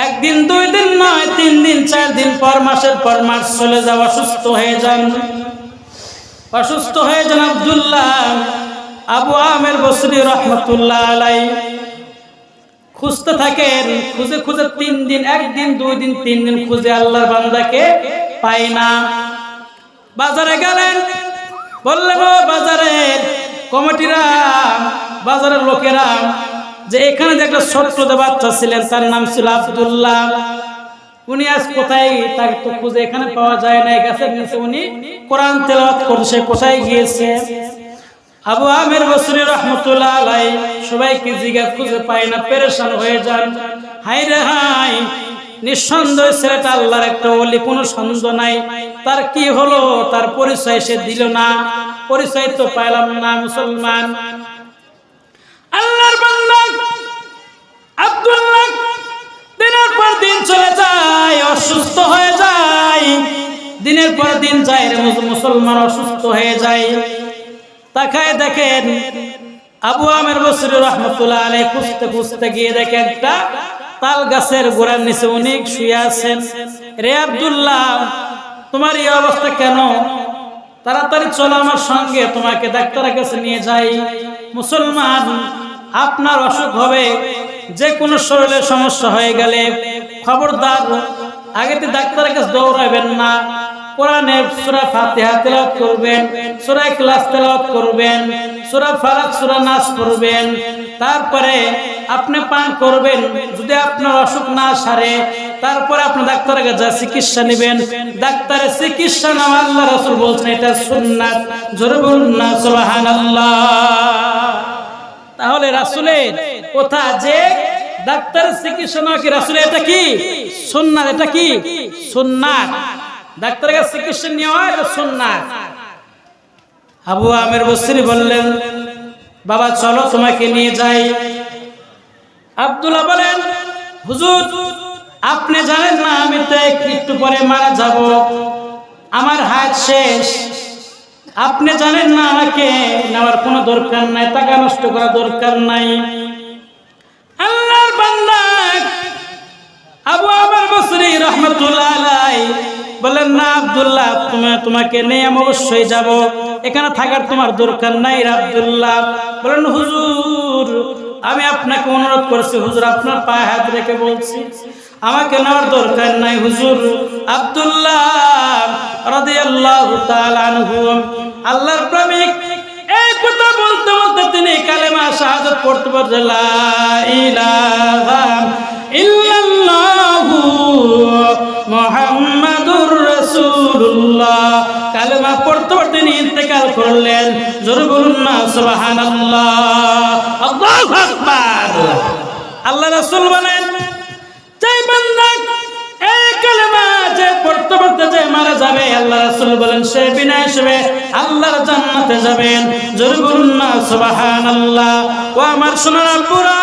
Speaker 1: একদিন দুই দিন নয়, 3 দিন 4 দিন পর, মাসের পর মাস চলে যাওয়া, অসুস্থ হয়ে যান আব্দুল্লাহ। আবু আমের বসরি রাহমাতুল্লাহ আলাইহি খুঁজতে থাকেন, খুঁজে 3 দিন, 1 দিন 2 দিন 3 দিন খুঁজে আল্লাহর বান্দাকে পাই না। বাজারে গেলেন, বললেন ও বাজারের কমিটিরা, বাজারের লোকেরা, যে এখানে যে একটা ছোট্ট বাচ্চা ছিলেন, তার নাম ছিল আব্দুল্লাহ, উনি আজ কোথায়? তাকে তো খুঁজে এখানে পাওয়া যায় না, গাছের নিচে উনি কোরআন তেলাওয়াত করছে, কোথায় গিয়েছে? আবু আমের বসরি রাহমাতুল্লাহ আলাইহি সবাইকে জিজ্ঞাসা, খুঁজে পায় না, পেরেশান হয়ে যান। হায় রে হায়, নিঃসন্দেহ ছেলেটা আল্লাহর একটা ওলি, কোনো সন্দেহ নাই। তার কি হলো, তার পরিচয় সে দিল না। পরিচয় তো পাইলাম না মুসলমান। আল্লাহর বান্দা আব্দুল্লাহ দিনের পর দিন চলে যায়, অসুস্থ হয়ে যায়, দিনের পর দিন যায়, মুসলমান অসুস্থ হয়ে যায়। তাকায় দেখেন আবু আমের বসরি রহমতুল্লাহ আলাইহি খুঁজতে খুঁজতে গিয়ে দেখে একটা তাল গাছের গোড়ার নিচে অনেক শুয়ে আছেন। রে আব্দুল্লাহ, তোমার এই অবস্থা কেন? তাড়াতাড়ি চলো আমার সঙ্গে, তোমাকে ডাক্তারের কাছে নিয়ে যাই। মুসলমান, আপনার অসুখ হবে, যে কোনো শরীরের সমস্যা হয়ে গেলে খবরদার আগেতে ডাক্তারের কাছে দৌড়াবেন না। কোরআনের সূরা ফাতিহা তেলাওয়াত করবেন, সূরা ইখলাস তেলাওয়াত করবেন, সূরা ফালাক, সূরা নাস পড়বেন, তারপরে আপনি পান করবেন। যদি আপনার অসুখ না সারে, তারপরে আপনি ডাক্তারের কাছে চিকিৎসা নেবেন। ডাক্তারের চিকিৎসা নেওয়া আল্লাহ রাসূল বলছেন এটা সুন্নাত। জোরে বলুন না সুবহানাল্লাহ। তাহলে রাসূলের কথা যে ডাক্তারের চিকিৎসা নেওয়া কি রাসূলের এটা কি সুন্নাত? এটা কি সুন্নাত। ডাক্তারের কাছে চিকিৎসা নেওয়া এটা সুন্নাত। আবু আমের বসরি বললেন, বাবা চলো তোমাকে নিয়ে যাই। আব্দুল্লাহ বলেন, হুজুর আপনি জানেন না আমি তো একটু পরে মারা যাব, আমার হায়াত শেষ। আপনি জানেন না আমাকে নেওয়ার কোনো দরকার নাই, টাকা নষ্ট করার দরকার নাই। আল্লাহর বান্দা আবু আমের বসরি রহমাতুল্লাহ আলাইহি বলেন, না আব্দুল্লাহ, তোমাকে নিয়ে আমি অবশ্যই যাব, এখানে থাকার তোমার দরকার নাই। আব্দুল্লাহ বলেন, হুজুর আমি আপনাকে অনুরোধ করছি, হুজুর আপনার পায়ে হাত রেখে বলছি আমাকে নেওয়ার দরকার নাই হুজুর। আব্দুল্লাহ রাদিয়াল্লাহু তাআলা আনহু আল্লাহর প্রেমিক, এই কথা বলতে বলতে তিনি কালেমা শাহাদাত পড়তে পড়তে লা ইলাহা ইল্লাল্লাহু মুহাম্মাদুর রাসূলুল্লাহ কালেমা পড়তে পড়তে তিনি ইন্তেকাল করলেন। জোরে বলুন না সুবহানাল্লাহ, আল্লাহু আকবার। আল্লাহ রাসূল বলেন, যে বান্দা এই কালেমা যে পড়তে পড়তে যে মারা যাবে, আল্লাহ রাসূল বলেন সে বিনা হিসেবে আল্লাহর জান্নাতে যাবেন। জোরে বলুন না সুবহানাল্লাহ। ও আমার সোনার আব্বুরা,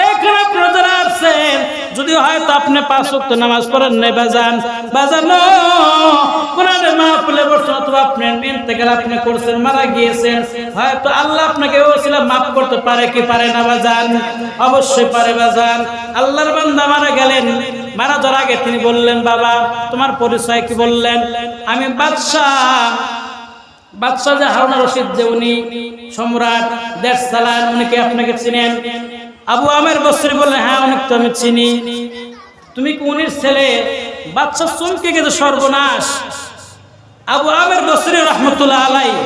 Speaker 1: এখানে আপনারা যারা আছেন, যদি হয়তো আপনি 5 ওয়াক্ত নামাজ পড়েন নাই বাজান, বাজানো কোরআনের মাহফিলে বসছেন, অথবা আপনি ইন্তেকাল আপনি করছেন, মারা গিয়েছেন, হয়তো আল্লাহ আপনাকে ওসিলা maaf করতে পারে কি পারে না বাজান? অবশ্যই পারে বাজান। আল্লাহর বান্দা মারা গেলেন, মারা যাওয়ার আগে তিনি বললেন, বাবা তোমার পরিচয় কি? বললেন, আমি বাদশাহ যে হারুন রশিদ, যে উনি সম্রাট, দেশ চালান, উনিকে আপনাকে চিনেন? আবু আমের বসরি বললেন, হ্যাঁ উনিকে তো আমি চিনি। তুমি কি উনির ছেলে? বাদশা চমকে গেছে, সর্বনাশ। আবু আমের বসরি রহমতুল্লাহ আলাইহি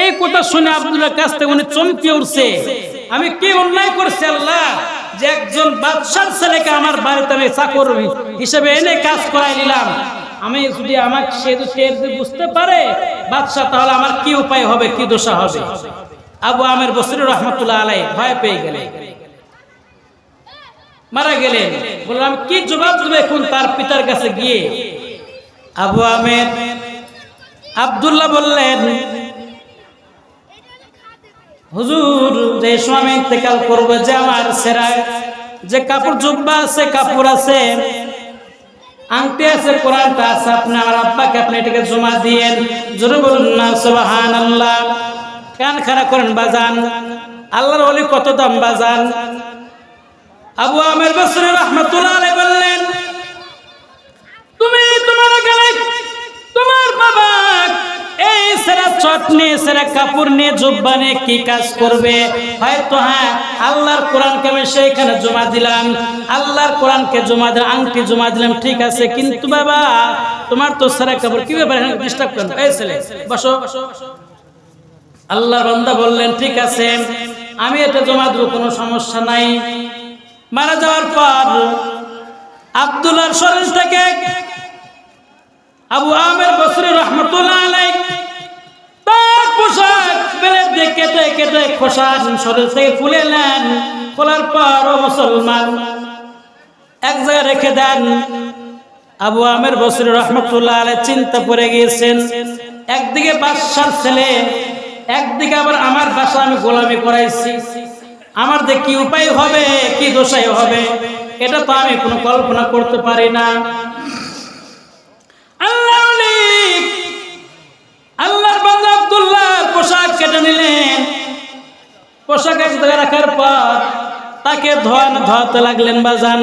Speaker 1: এই কথা শুনে আব্দুল্লাহর কাছ থেকে উনি চমকে উঠছে, আমি কি অন্যায় করছি আল্লাহ, যে একজন বাদশার ছেলেকে আমার বাড়িতে আমি চাকর হিসেবে এনে কাজ করাই নিলাম। আমি যদি আমাকে সে যদি বুঝতে পারে বাদশা, তাহলে আমার কি উপায় হবে, কি দশা হবে? আবু আমের বসরি রহমতুল্লাহ আলাইহি ভয় পেয়ে গেলেন, মারা গেলেন। বললাম কি জবাব দেবে এখন তার পিতার কাছে গিয়ে? আবু আমের আব্দুল্লাহ বললেন, হুজুর যে সময় ইন্তেকাল করবে, যে আমার সেরা যে কাপড় জুব্বা আছে, কাপড় আছে, আংটি আছে, কোরআনটা আছে, আপনি আমার আব্বাকে আপনি এটাকে জমা দিয়েন। জোরে বলুন না সুবহানাল্লাহ। কান খাড়া করেন বাজান, আল্লাহর ওলি কত দাম বাজান। আবু আমের বসরি রহমাতুল্লাহ আলাইহি বললেন, তুমি তোমার গেলে তোমার বাবা এই সেরা চটনি, সেরা কাপড় নিয়ে, জুব্বা নিয়ে কি কাজ করবে? হয়তো হ্যাঁ আল্লাহর কোরআনকে আমি সেইখানে জমা দিলাম, আল্লাহর কোরআনকে জমা দিলাম, আংটি জমা দিলাম, ঠিক আছে, কিন্তু বাবা তোমার তো সেরা কাপড় কি ব্যাপার? ডিস্টার্ব করেন, এই ছেলে বসো। আল্লাহর বান্দা বললেন, ঠিক আছে আমি এটা জমা দেব, কোনো সমস্যা নাই। মারা যাওয়ার পর আব্দুল্লাহর শরীর থেকে আবু আমের বসরি রহমতুল্লাহ আলাইহি তার পোশাক বেলের দিয়ে কেটে কেটে খোসা শরীর থেকে খুলে নেন। খোলার পর ও মুসলমান এক জায়গায় রেখে দেন। আবু আমের বসরি রহমতুল্লাহ আলাইহি চিন্তা পড়ে গিয়েছেন, একদিকে বাদশার ছেলে, একদিকে আবার আমার বাসা আমি গোলামি করাইছি, আমার যে কি উপায় হবে, কি দোষাই হবে, এটা তো আমি কোনো কল্পনা করতে পারি না। আল্লাহর বান্দা আব্দুল্লাহ পোশাক কেটে নিলেন। পোশাক এক জায়গায় রাখার পর তাকে ধোয়াতে লাগলেন বাজান।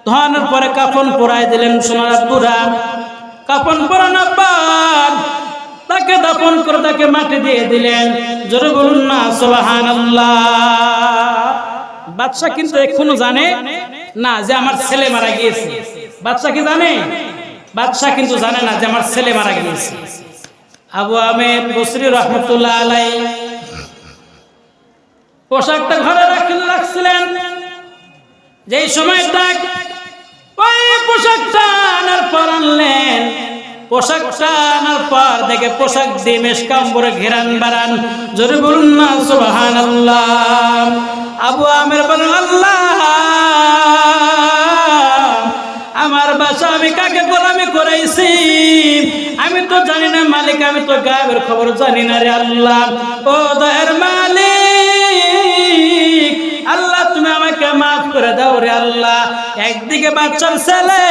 Speaker 1: ধোয়ানোর পরে কাফন পরাই দিলেন সোনার আব্বুরা। কাফন পরানোর পর তাকে দাফন করে তাকে মাটি দিয়ে দিলেন। জোরে বলুন না সুবহানাল্লাহ। বাদশা কিন্তু এখনো জানে না যে আমার ছেলে মারা গিয়েছে। বাদশা কি জানে? বাদশা কিন্তু জানে না যে আমার ছেলে মারা গিয়েছে। আবু আমের বসরি রহমতুল্লাহ আলাইহি পোশাকটা ঘরে রাখছিলেন। যেই সময়টা ওই পোশাকটা আনার পর আনলেন, পোশাকটা আনার পর দেখে পোশাক দিয়ে মেশকাম্বরে ঘেরান বাড়ান। জোরে বলুন না সুবহানাল্লাহ। আবু আমের বলেন, আল্লাহ, আমার বাসা আমি কাকে গোলামি করাইছি আমি তো জানি না মালিক, আমি তো গায়েবের খবর জানি না রে আল্লাহ। ও দয়ার মালিক, আল্লাহ তুমি আমাকে মাফ করে দাও রে আল্লাহ। একদিকে বাচ্চার ছেলে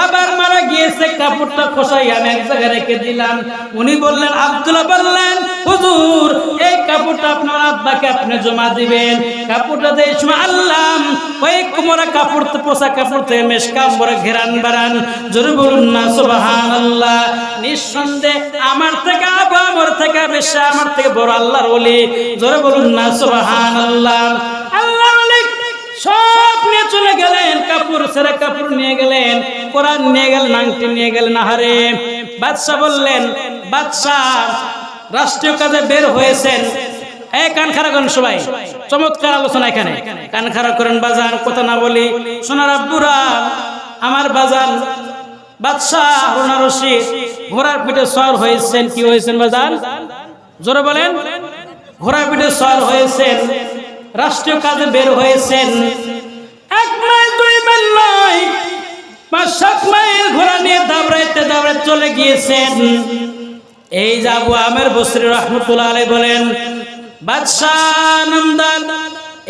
Speaker 1: আবার মারা গিয়েছে, কাপড়টা খোসাই আমি এক জায়গায় রেখে দিলাম। উনি বললেন, আব্দুল্লাহ বললেন, হুজুর এই কাপড়টা আপনার আব্বাকে আপনি জমা দিবেন। কাপড়টা দিয়ে সময় আল্লাহ ওই কুমরা কাপড় পোষা কাপড় থেকে মেশকাম্বরে ঘেরান বাড়ান। জোরে বলুন না সুবহানাল্লাহ। নিঃসন্দেহে আমার থেকে আবু আমর থেকে বেশি আমার থেকে বড় আল্লাহর ওলি। জোরে বলুন না সুবহানাল্লাহ। আল্লাহর ওলি সব নিয়ে চলে গেলেন, কাপড় ছেড়ে কাপড় নিয়ে গেলেন, কোরআন নিয়ে গেলেন, আংটি নিয়ে গেলেন। আহারে বাদশা বললেন, বাদশা রাষ্ট্রীয় কাজে বের হয়েছেন। এই কান খাড়া করেন সবাই, চমৎকার আলোচনা এখানে। কান খাড়া করেন বাজান, কথা না বলি। সোনার আব্বুরা আমার বাজান বাদশাহ হারুন আর রশিদ ঘোড়ার পিঠে সওয়ার হয়েছেন। কি হয়েছেন বাজান? জোরে বলেন। ঘোড়ার পিঠে সওয়ার হয়েছেন, রাষ্ট্রীয় কাজে বের হয়েছেন। 1 মাইল 2 মাইল নয়, 5-7 মাইল ঘোড়া নিয়ে দাবড়াইতে দাবড়াইতে চলে গিয়েছেন। এই যে আবু আমের বসরি রহমতুল্লাহ আলাইহি বলেন, বাদশাহ নন্দান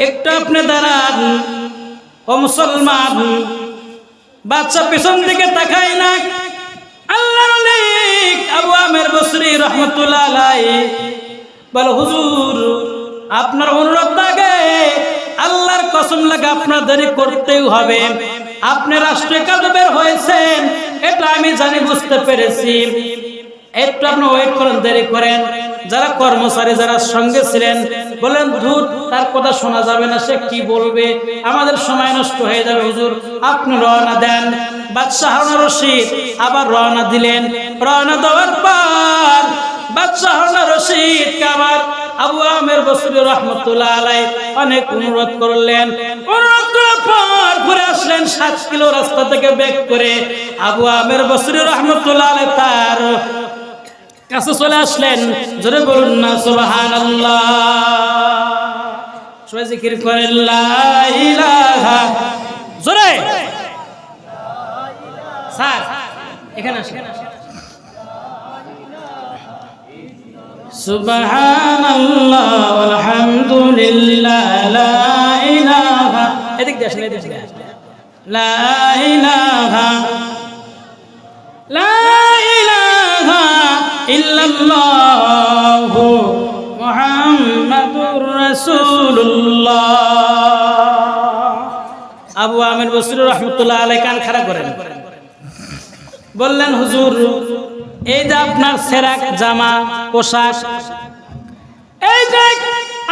Speaker 1: একটু আপনি দাঁড়ান। ও মুসলমান, বাদশা পিছন দিকে তাকায় না। আল্লাহর মালিক আবু আমের বসরি রহমতুল্লাহ আলাইহি বলে, হুজুর আপনার অনুরোধ লাগে, আল্লাহর কসম লাগে আপনার দেরি করতেই হবে। আপনি রাষ্ট্রীয় কাজে বের হয়েছেন, এটা আমি জানি, বুঝতে পেরেছি। একটু আপনি ওয়েট করেন, দেরি করেন। যারা কর্মচারী যারা সঙ্গে ছিলেন বলেন, ধুর তার কথা শোনা যাবে না, সে কি বলবে, আমাদের সময় নষ্ট হয়ে যাবে, হুজুর আপনি রওনা দেন। বাদশাহ হারুন আর রশিদ আবার রওনা দিলেন। রওনা দেওয়ার পর বাদশাহ হারুন আর রশিদ আবার আবু আমের বসরি রহমতুল্লাহ আলাইহি অনেক অনুরোধ করলেন। অনুরোধ করার পর ঘুরে আসলেন 7 কিলো রাস্তা থেকে ব্যাক করে। আবু আমের বসরি রহমতুল্লাহ আলাইহি তার কাছে চলে আসলেন। জোরে বলুন না সুবহানাল্লাহ। সবাই জিকির করেন লা ইলাহা। জোরে স্যার এখানে আসেন। সুবহানাল্লাহ আলহামদুলিল্লাহ লা ইলাহা। এদিক দিয়ে আসেন, এদিক দিয়ে আসেন। লা ইলাহা লা ইলাহা ইল্লাল্লাহু মুহাম্মাদুর রাসূলুল্লাহ। আবু আমির বসরি রাহমাতুল্লাহ আলাইহি কান খাড়া করেন, বললেন, হুজুর এই যে আপনার সেরাক জামা পোশাক, এই যে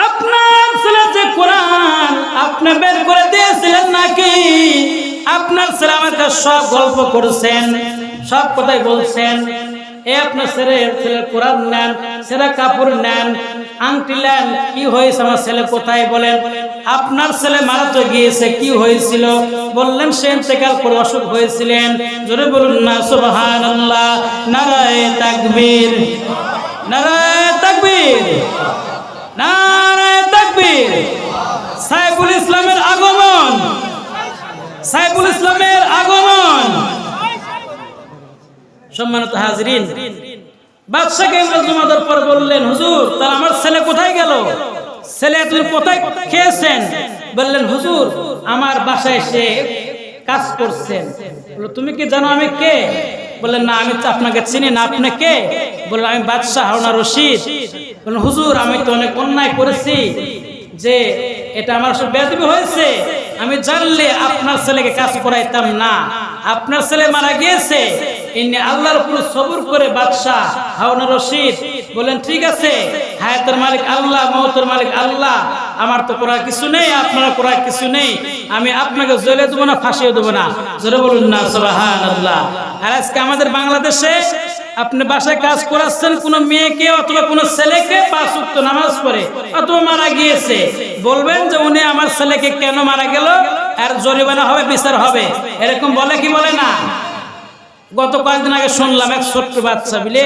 Speaker 1: আপনার ছেলে যে কোরআন আপনি বের করে দিয়েছিলেন নাকি? আপনার ছেলে আমাকে সব গল্প করেছেন, সব কথাই বলছেন। এই আপনার ছেলে কোরআন নেন, ছেলে কাপড় নেন, আংটি নেন, কি হয়েছে আমার ছেলে কোথায়? বলেন আপনার ছেলে মারা তো গিয়েছে, কি হয়েছিল? বললেন সে ইন্তেকাল করে অসুখ হয়েছিলেন। জোরে বলুন না সুবহানাল্লাহ। নারায়ে তাকবীর, নারায়ে তাকবীর, নারায়ে তাকবীর। সাইফুল ইসলামের আগমন, সাইফুল ইসলামের আগমন। সম্মানিত হাজিরিন, বাদশাকে জমাদার পর বললেন, হুজুর তার আমার ছেলে কোথায় গেল? ছেলে তুমি কোথায় খেয়েছেন? বললেন, হুজুর আমার বাসায় এসে কাজ করছেন। বলল, তুমি কি জানো আমি কে? বললেন, না আমি তো আপনাকে চিনি না, আপনি কে? বললেন, আমি বাদশাহ হারুন আর রশিদ। বললেন, হুজুর আমি তো অনেক অন্যায় করেছি, যে এটা আমার সব বেয়াদবি হয়েছে, আমি জানলে আপনার ছেলেকে কাজ করাইতাম না। আপনার ছেলে মারা গিয়েছে, ইনি আল্লাহর উপর সবর করে বাদশাহ হারুন আর রশিদ বলেন, ঠিক আছে, হায়াতের মালিক আল্লাহ, মওতের মালিক আল্লাহ, আমার তো করার কিছু নেই, আপনার করার কিছু নেই, আমি আপনাকে জেলে দেবো না, ফাঁসিয়ে দেবো না। জোরে বলুন না সুবহানাল্লাহ। আর আজকে আমাদের বাংলাদেশে আপনি বাসায় কাজ করাচ্ছেন কোন মেয়েকে অথবা কোন ছেলেকে, 5 ওয়াক্ত নামাজ পড়ে অথবা মারা গিয়েছে, বলবেন যে উনি আমার ছেলেকে কেন মারা গেল, আর জরিমানা হবে, বিচার হবে, এরকম বলে কি বলে না? গত কয়েকদিন আগে শুনলাম এক ছোট্ট বাচ্চা মিলে,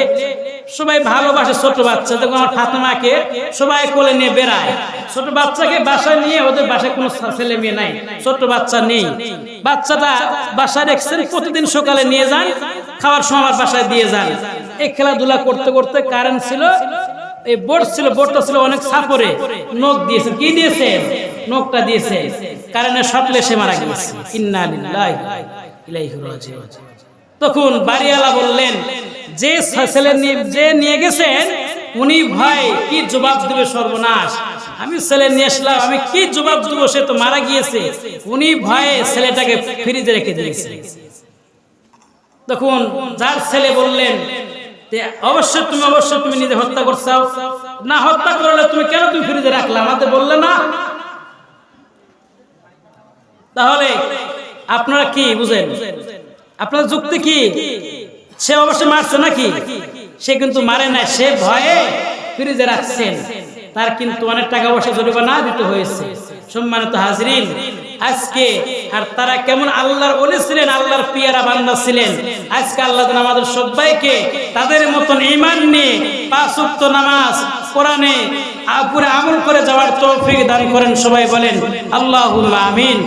Speaker 1: সবাই ভালোবাসে ছোট বাচ্চা, দেখুন আমার ফাতেমাকে সবাই কোলে নিয়ে বেড়ায়, ছোট বাচ্চাকে বাসায় নিয়ে, ওদের বাসায় কোনো ছেলে মেয়ে নাই, ছোট বাচ্চা নেই, বাচ্চাটা বাসায় রেখেছেন, প্রতিদিন সকালে নিয়ে যান, খাওয়ার সময় আমার বাসায় দিয়ে যান। এই খেলাধুলা করতে করতে কারেন্ট ছিল, এই বোর্ড ছিল, বোর্ডটা ছিল অনেক ছাপরে, নখ দিয়েছে, কি দিয়েছে? নখটা দিয়েছে, কারেন্টের শর্টে সে মারা গেছে। ইন্না লিল্লাহি ওয়া ইলাইহি রাজিউন। তখন বাড়িওয়ালা বললেন, যে ছেলে যে নিয়ে গেছেন উনি ভাই কি জবাব দেবে? সর্বনাশ, আমি ছেলে নিয়ে আসলাম, আমি কি জবাব দেবো? সে তো মারা গিয়েছে। উনি ভয়ে ছেলেটাকে ফ্রিজে রেখে দিয়েছে। তখন যার ছেলে বললেন, অবশ্যই তুমি নিজে হত্যা করছো, না হত্যা করলে তুমি কেন তুমি ফ্রিজে রাখলা, আমাদের বললে না? তাহলে আপনারা কি বুঝেন? আপনার যুক্তি কি? সে অবশ্যই মারছে নাকি? সে কিন্তু মারে নাই, সে ভয়ে ফ্রিজে রাখছেন, তার কিন্তু অনেক টাকা পয়সা জরিমানা দিতে হয়েছে। সম্মানিত হাজরিন, আজকে আর তারা কেমন আল্লাহর ওলি ছিলেন, আল্লাহর পিয়ারা বান্দা ছিলেন। আজকে আল্লাহ আমাদের সবাইকে তাদের মতন ঈমান নিয়ে 5 ওয়াক্ত নামাজ, কোরআনে পুরো আমল করে যাওয়ার তৌফিক দান করেন। সবাই বলেন আল্লাহুম্মা আমিন।